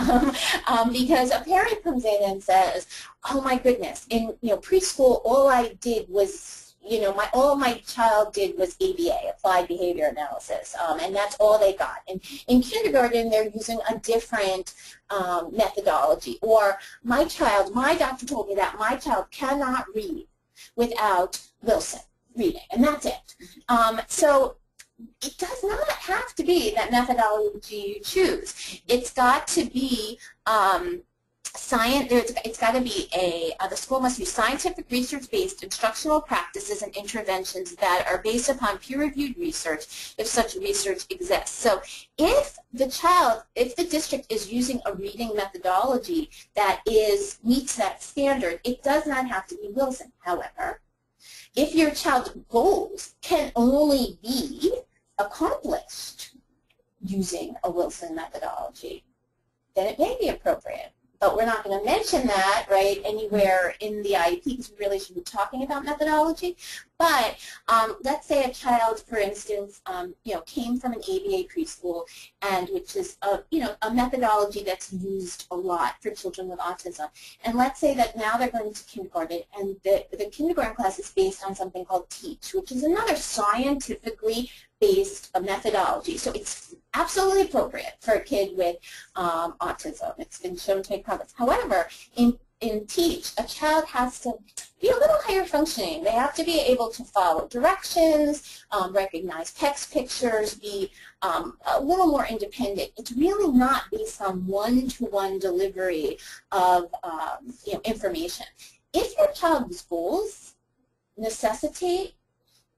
Because a parent comes in and says, oh my goodness, in preschool, all I did was all my child did was ABA, Applied Behavior Analysis, and that's all they got. And in kindergarten, they're using a different methodology. Or my doctor told me that my child cannot read without Wilson reading, and that's it. So it does not have to be that methodology you choose. It's got to be it's got to be the school must use scientific research-based instructional practices and interventions that are based upon peer-reviewed research, if such research exists. So if the district is using a reading methodology that meets that standard, it does not have to be Wilson. However, if your child's goals can only be accomplished using a Wilson methodology, then it may be appropriate. But we're not going to mention that, right, anywhere in the IEP, because we really should be talking about methodology. But let's say a child, for instance, came from an ABA preschool, and which is a methodology that's used a lot for children with autism. And let's say that now they're going to kindergarten, and the kindergarten class is based on something called TEACH, which is another scientifically based methodology. So it's absolutely appropriate for a kid with autism. It's been shown to make progress. However, in TEACH, a child has to be a little higher functioning. They have to be able to follow directions, recognize text pictures, be a little more independent. It's really not based on one-to-one delivery of information. If your child's goals necessitate,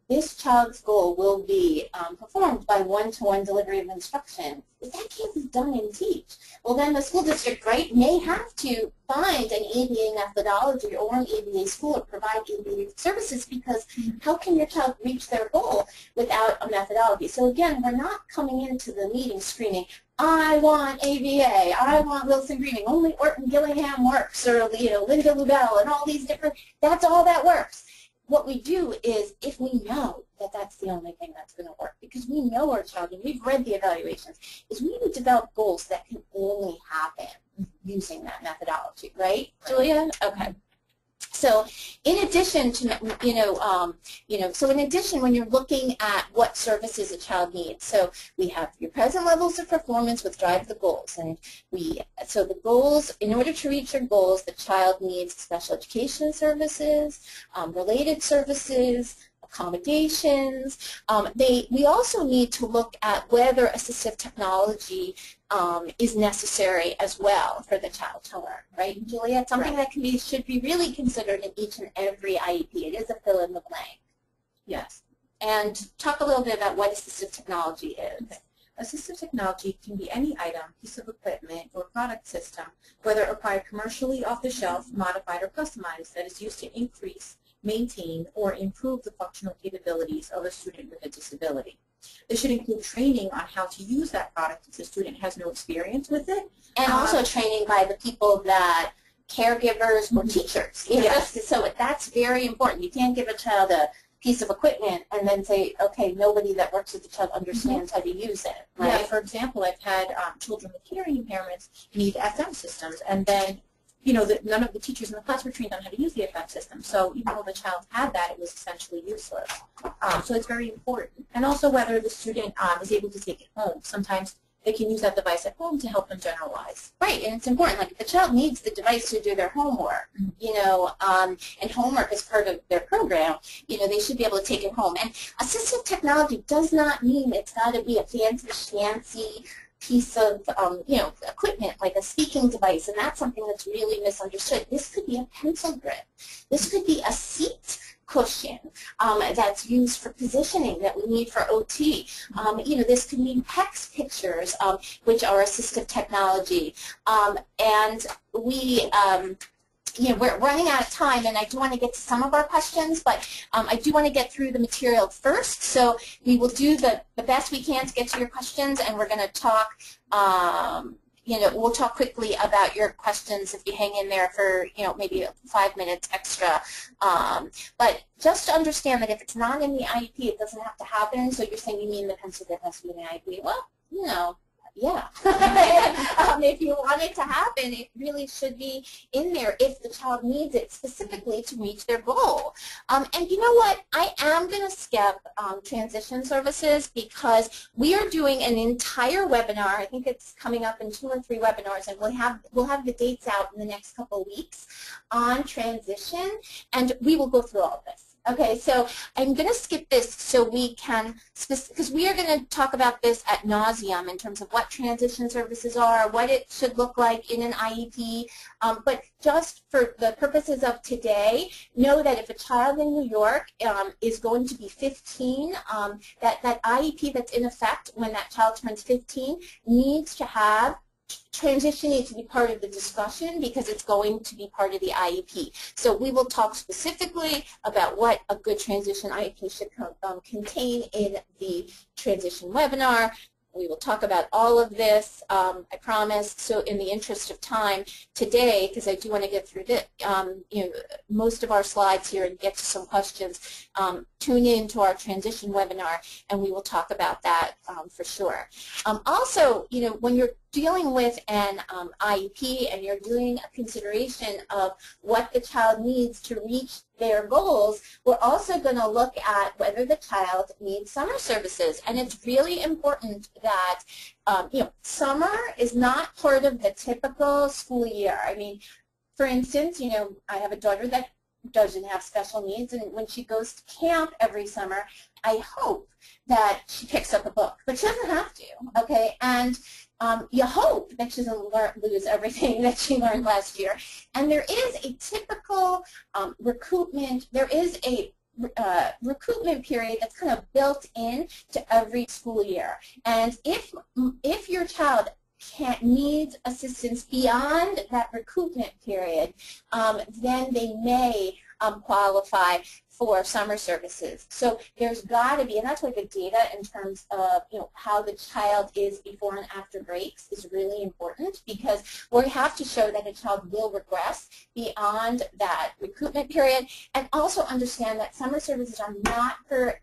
this child's goal will be performed by one-to-one delivery of instruction. If that can't be done in TEACH, well then the school district, right, may have to find an ABA methodology or an ABA school or provide ABA services, because how can your child reach their goal without a methodology? So again, we're not coming into the meeting screaming, I want ABA, I want Wilson Greening, only Orton Gillingham works, or Linda Lubell, and all these different, that's all that works. What we do is, if we know that that's the only thing that's going to work, because we know our child and we've read the evaluations, is we need to develop goals that can only happen using that methodology, right, Julia? Okay. So in addition to, so in addition, when you're looking at what services a child needs, so we have your present levels of performance with Drive the Goals, and so the goals, in order to reach your goals, the child needs special education services, related services, accommodations. We also need to look at whether assistive technology is necessary as well for the child to learn, right, Julia? It's something that should be really considered in each and every IEP. It is a fill in the blank. Yes. And talk a little bit about what assistive technology is. Okay. Assistive technology can be any item, piece of equipment, or product system, whether acquired commercially off the shelf, modified, or customized, that is used to increase, maintain, or improve the functional capabilities of a student with a disability. This should include training on how to use that product if the student has no experience with it. And also training by the people that, caregivers or teachers. Yes. So that's very important. You can't give a child a piece of equipment and then say, okay, nobody that works with the child understands how to use it. Right? Yeah, for example, I've had children with hearing impairments need FM systems, and then none of the teachers in the class were trained on how to use the FM system. So even though the child had that, it was essentially useless. So it's very important. And also whether the student is able to take it home. Sometimes they can use that device at home to help them generalize. Right, and it's important. Like, if the child needs the device to do their homework, and homework is part of their program, they should be able to take it home. And assistive technology does not mean it's got to be a fancy piece of, equipment, like a speaking device, and that's something that's really misunderstood. This could be a pencil grip. This could be a seat cushion that's used for positioning that we need for OT. This could mean PECS pictures, which are assistive technology. And we're running out of time, and I do want to get to some of our questions, but I do want to get through the material first. So we will do the best we can to get to your questions, and we're going to talk, we'll talk quickly about your questions if you hang in there for, maybe 5 minutes extra. But just to understand that if it's not in the IEP, it doesn't have to happen. So you're saying you mean the pencil grip has to be in the IEP. Well, yeah. If you want it to happen, it really should be in there if the child needs it specifically to reach their goal. And you know what? I am going to skip transition services because we are doing an entire webinar. I think it's coming up in 2 or 3 webinars, and we'll have the dates out in the next couple of weeks on transition, and we will go through all of this. Okay, so I'm going to skip this so we can, because we are going to talk about this ad nauseum in terms of what transition services are, what it should look like in an IEP, but just for the purposes of today, know that if a child in New York is going to be 15, that IEP that's in effect when that child turns 15 needs to have transition needs to be part of the discussion because it's going to be part of the IEP. So we will talk specifically about what a good transition IEP should contain in the transition webinar. We will talk about all of this, I promise. So in the interest of time today, because I do want to get through this, most of our slides here and get to some questions, tune in to our transition webinar, and we will talk about that for sure. Also, when you're dealing with an IEP and you're doing a consideration of what the child needs to reach their goals, we're also going to look at whether the child needs summer services. And it's really important that, summer is not part of the typical school year. I mean, for instance, I have a daughter that doesn't have special needs, and when she goes to camp every summer, I hope that she picks up a book, but she doesn't have to, okay? And you hope that she doesn't lose everything that she learned last year. And there is a typical recoupment, there is a recoupment period that's kind of built in to every school year. And if your child needs assistance beyond that recoupment period, then they may qualify for summer services. So there's got to be, and that's why the data in terms of how the child is before and after breaks is really important, because we have to show that a child will regress beyond that recruitment period, and also understand that summer services are not for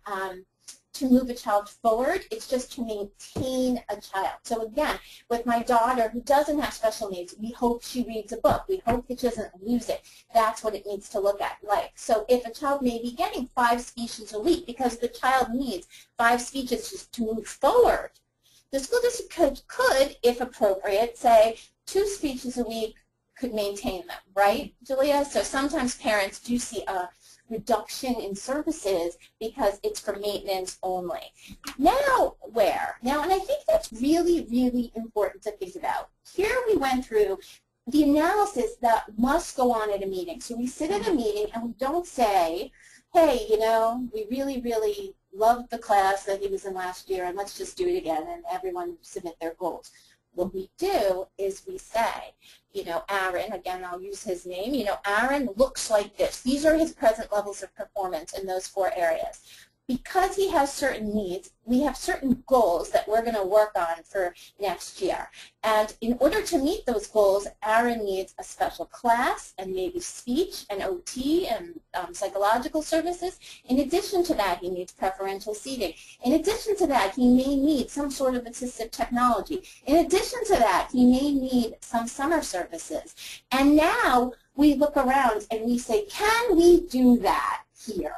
to move a child forward, it's just to maintain a child. So again, with my daughter who doesn't have special needs, we hope she reads a book. We hope that she doesn't lose it. That's what it needs to look at like. So if a child may be getting 5 speeches a week because the child needs 5 speeches just to move forward, the school district could, if appropriate, say 2 speeches a week could maintain them, right, Julia? So sometimes parents do see a reduction in services because it's for maintenance only. Now where? Now, and I think that's really, really important to think about. Here we went through the analysis that must go on at a meeting. So we sit at a meeting and we don't say, hey, we really, really loved the class that he was in last year and let's just do it again and everyone submit their goals. What we do is we say, Aaron, again, I'll use his name, Aaron looks like this. These are his present levels of performance in those 4 areas. Because he has certain needs, we have certain goals that we're going to work on for next year. And in order to meet those goals, Aaron needs a special class and maybe speech and OT and psychological services. In addition to that, he needs preferential seating. In addition to that, he may need some sort of assistive technology. In addition to that, he may need some summer services. And now we look around and we say, can we do that here?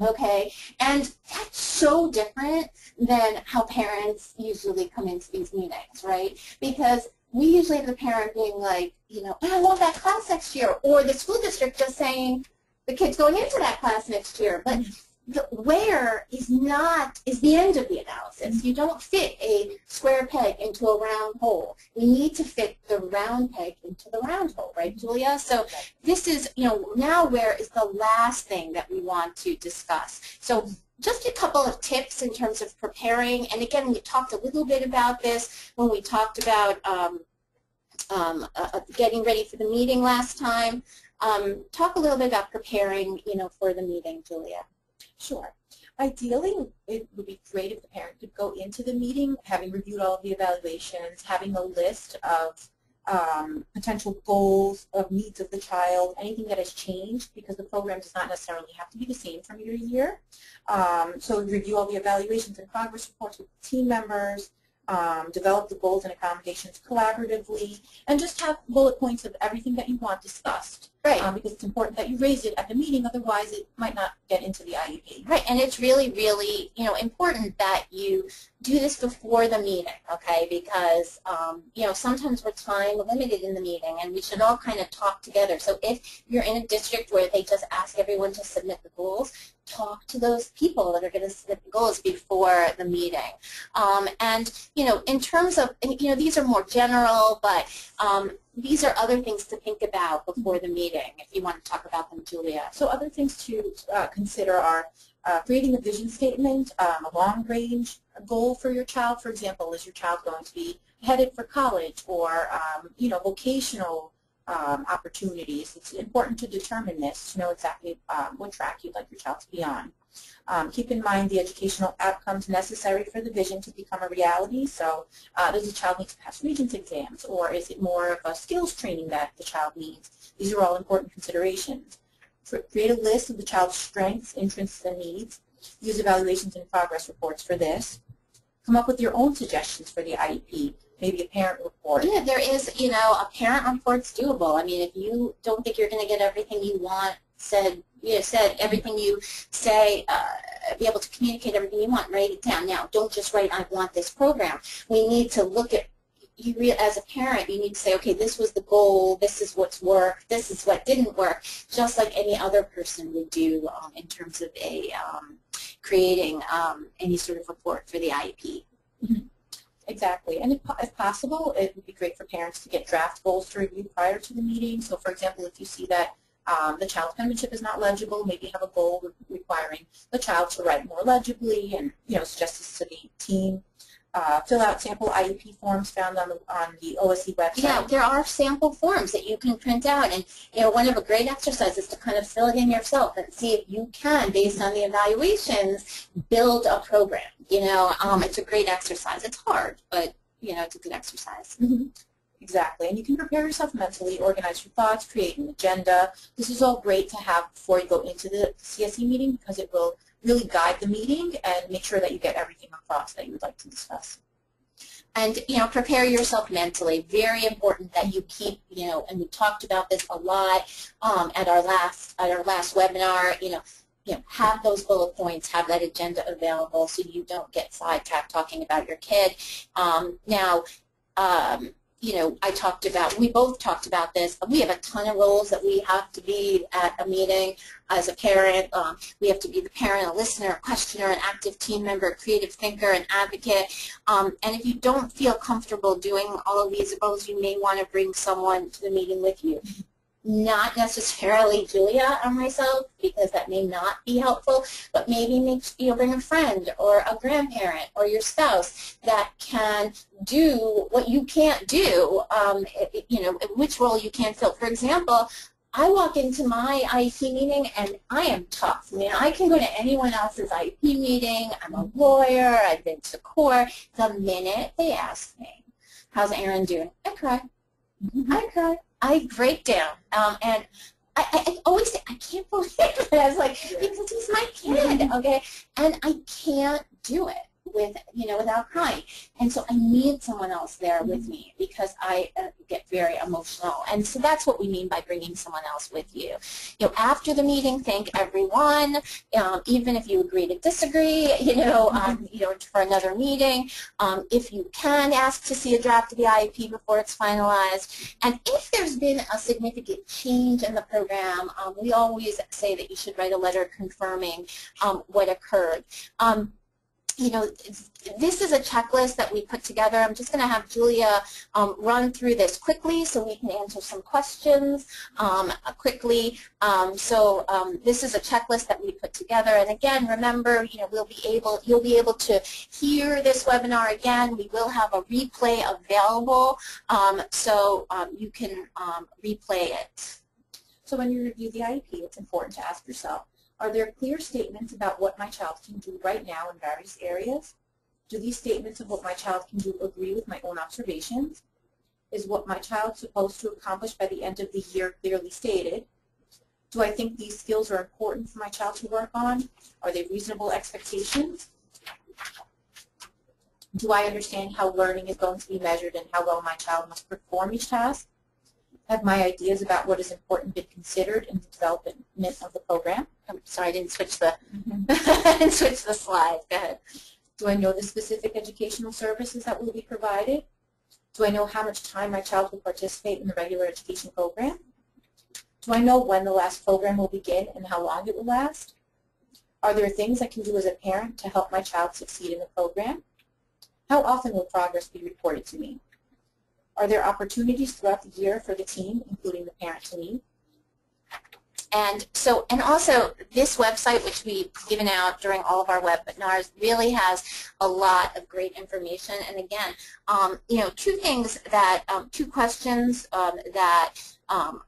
Okay, and that's so different than how parents usually come into these meetings, right? Because we usually have the parent being like, I want that class next year, or the school district just saying the kid's going into that class next year. But the where is the end of the analysis. You don't fit a square peg into a round hole. We need to fit the round peg into the round hole, right, Julia? So this is, now where is the last thing that we want to discuss. So just a couple of tips in terms of preparing. And again, we talked a little bit about this when we talked about getting ready for the meeting last time. Talk a little bit about preparing, for the meeting, Julia. Sure. Ideally, it would be great if the parent could go into the meeting having reviewed all of the evaluations, having a list of potential goals, of needs of the child, anything that has changed, because the program does not necessarily have to be the same from year to year. So review all the evaluations and progress reports with team members, develop the goals and accommodations collaboratively, and just have bullet points of everything that you want discussed. Right. Because it's important that you raise it at the meeting, otherwise it might not get into the IEP. Right, and it's really, really, important that you do this before the meeting, okay? Because, sometimes we're time limited in the meeting, and we should all kind of talk together. So if you're in a district where they just ask everyone to submit the goals, talk to those people that are going to submit the goals before the meeting. And, in terms of, these are more general, but these are other things to think about before the meeting, if you want to talk about them, Julia. So other things to consider are creating a vision statement, a long-range goal for your child. For example, is your child going to be headed for college or, vocational opportunities? It's important to determine this, to know exactly what track you'd like your child to be on. Keep in mind the educational outcomes necessary for the vision to become a reality. So does the child need to pass Regents exams, or is it more of a skills training that the child needs? These are all important considerations. Create a list of the child's strengths, interests, and needs. Use evaluations and progress reports for this. Come up with your own suggestions for the IEP, maybe a parent report. Yeah, there is, a parent report's doable. I mean, if you don't think you're going to get everything you want said everything you say, be able to communicate everything you want, write it down. Now, don't just write, I want this program. We need to look at, as a parent, you need to say, okay, this was the goal, this is what's worked, this is what didn't work, just like any other person would do in terms of creating any sort of report for the IEP. Mm-hmm. Exactly. And if possible, it would be great for parents to get draft goals to review prior to the meeting. So, for example, if you see that the child's penmanship is not legible, maybe have a goal requiring the child to write more legibly and, suggest this to the team. fill out sample IEP forms found on the OSC website. Yeah, there are sample forms that you can print out, and one of a great exercise is to kind of fill it in yourself and see if you can, based on the evaluations, build a program. It's a great exercise. It's hard, but it's a good exercise. Mm-hmm. Exactly, and you can prepare yourself mentally, organize your thoughts, create an agenda. This is all great to have before you go into the CSE meeting because it will really guide the meeting and make sure that you get everything across that you would like to discuss. And, prepare yourself mentally. Very important that you keep, and we talked about this a lot at our last webinar, have those bullet points, have that agenda available so you don't get sidetracked talking about your kid. We both talked about this. We have a ton of roles that we have to be at a meeting as a parent. We have to be the parent, a listener, a questioner, an active team member, a creative thinker, an advocate. And if you don't feel comfortable doing all of these roles, you may want to bring someone to the meeting with you. Not necessarily Julia or myself, because that may not be helpful, but maybe bring a friend or a grandparent or your spouse that can do what you can't do, which role you can fill. For example, I walk into my IEP meeting and I am tough. I can go to anyone else's IEP meeting. I'm a lawyer. I've been to court. The minute they ask me, how's Erin doing? I cry. I cry. I break down, and I always say, I can't believe it. I was like, because he's my kid, okay? And I can't do it without crying. And so I need someone else there with me because I get very emotional. And so that's what we mean by bringing someone else with you. After the meeting, thank everyone, even if you agree to disagree, for another meeting. If you can, ask to see a draft of the IEP before it's finalized. And if there's been a significant change in the program, we always say that you should write a letter confirming what occurred. This is a checklist that we put together. I'm just going to have Julia run through this quickly so we can answer some questions quickly. This is a checklist that we put together. And again, remember, you'll be able to hear this webinar again. We will have a replay available, so you can replay it. So when you review the IEP, it's important to ask yourself, are there clear statements about what my child can do right now in various areas? Do these statements of what my child can do agree with my own observations? Is what my child supposed to accomplish by the end of the year clearly stated? Do I think these skills are important for my child to work on? Are they reasonable expectations? Do I understand how learning is going to be measured and how well my child must perform each task? Have my ideas about what is important been considered in the development of the program? I'm sorry, I didn't switch the I didn't switch the slide. Go ahead. Do I know the specific educational services that will be provided? Do I know how much time my child will participate in the regular education program? Do I know when the last program will begin and how long it will last? Are there things I can do as a parent to help my child succeed in the program? How often will progress be reported to me? Are there opportunities throughout the year for the team, including the parent to lead? And also this website, which we've given out during all of our webinars, really has a lot of great information. And again, two questions that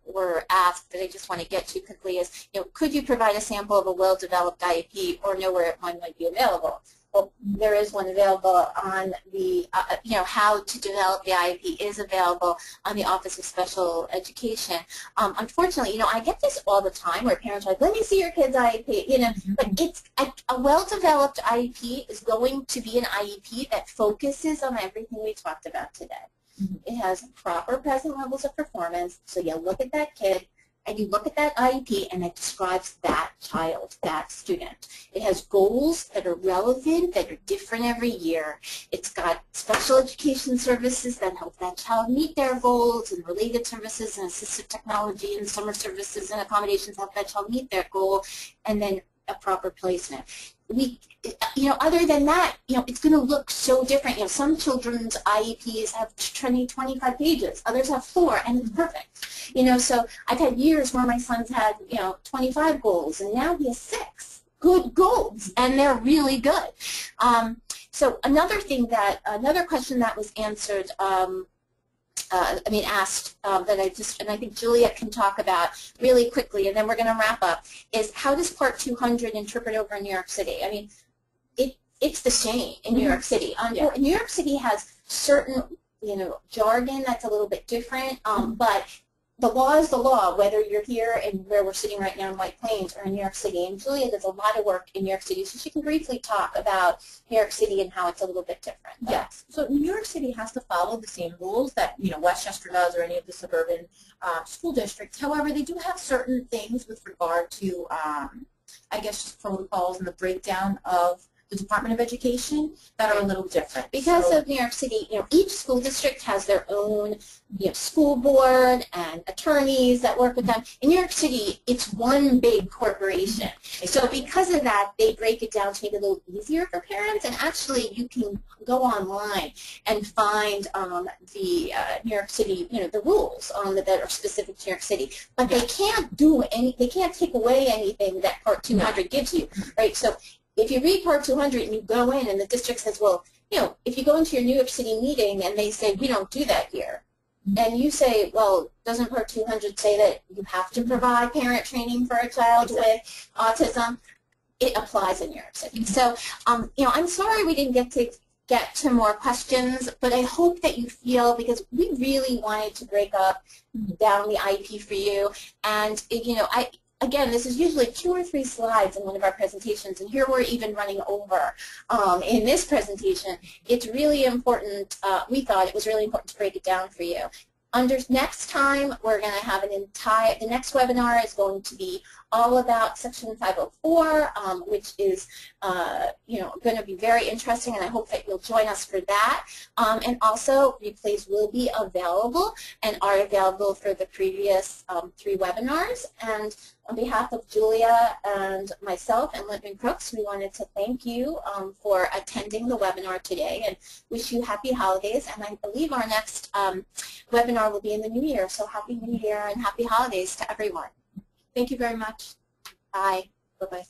were asked that I just want to get to quickly is, could you provide a sample of a well-developed IEP or know where one might be available? Well, there is one available on the, how to develop the IEP is available on the Office of Special Education. Unfortunately, I get this all the time where parents are like, let me see your kid's IEP, but it's a well-developed IEP is going to be an IEP that focuses on everything we talked about today. It has proper present levels of performance, so you look at that kid, and you look at that IEP and it describes that child, that student. It has goals that are relevant, that are different every year. It's got special education services that help that child meet their goals, and related services and assistive technology and summer services and accommodations help that child meet their goal, and then a proper placement. Other than that, it's going to look so different. Some children's IEPs have 25 pages, others have 4, and it's perfect. So I've had years where my son's had, 25 goals, and now he has 6 good goals, and they're really good. So another question that was answered, asked, and I think Julia can talk about really quickly, and then we're going to wrap up, is how does Part 200 interpret over in New York City? I mean, it's the same in New York City. New York City has certain, jargon that's a little bit different, but the law is the law, whether you're here and where we're sitting right now in White Plains or in New York City. And Julia does a lot of work in New York City, so she can briefly talk about New York City and how it's a little bit different. Yes. So New York City has to follow the same rules that Westchester does or any of the suburban school districts. However, they do have certain things with regard to, just protocols and the breakdown of the Department of Education that are a little different. Because of New York City, each school district has their own, school board and attorneys that work with them. In New York City, it's one big corporation. So because of that, they break it down to make it a little easier for parents. And actually, you can go online and find the New York City, the rules that are specific to New York City. But they can't they can't take away anything that Part 200 gives you, right? So if you read Part 200 and you go in and the district says, well, if you go into your New York City meeting and they say, we don't do that here, and you say, well, doesn't Part 200 say that you have to provide parent training for a child with autism? It applies in New York City. So, I'm sorry we didn't get to more questions, but I hope that you feel, because we really wanted to break down the IEP for you, and, again, this is usually 2 or 3 slides in one of our presentations, and here we're even running over in this presentation. It's really important, we thought it was really important to break it down for you. Next time, we're going to have the next webinar is going to be all about Section 504, which is, going to be very interesting, and I hope that you'll join us for that. And also, replays will be available and are available for the previous 3 webinars. And on behalf of Julia and myself and Littman Krooks, we wanted to thank you for attending the webinar today and wish you happy holidays. And I believe our next webinar will be in the new year. So happy New Year and happy holidays to everyone. Thank you very much. Bye. Bye-bye.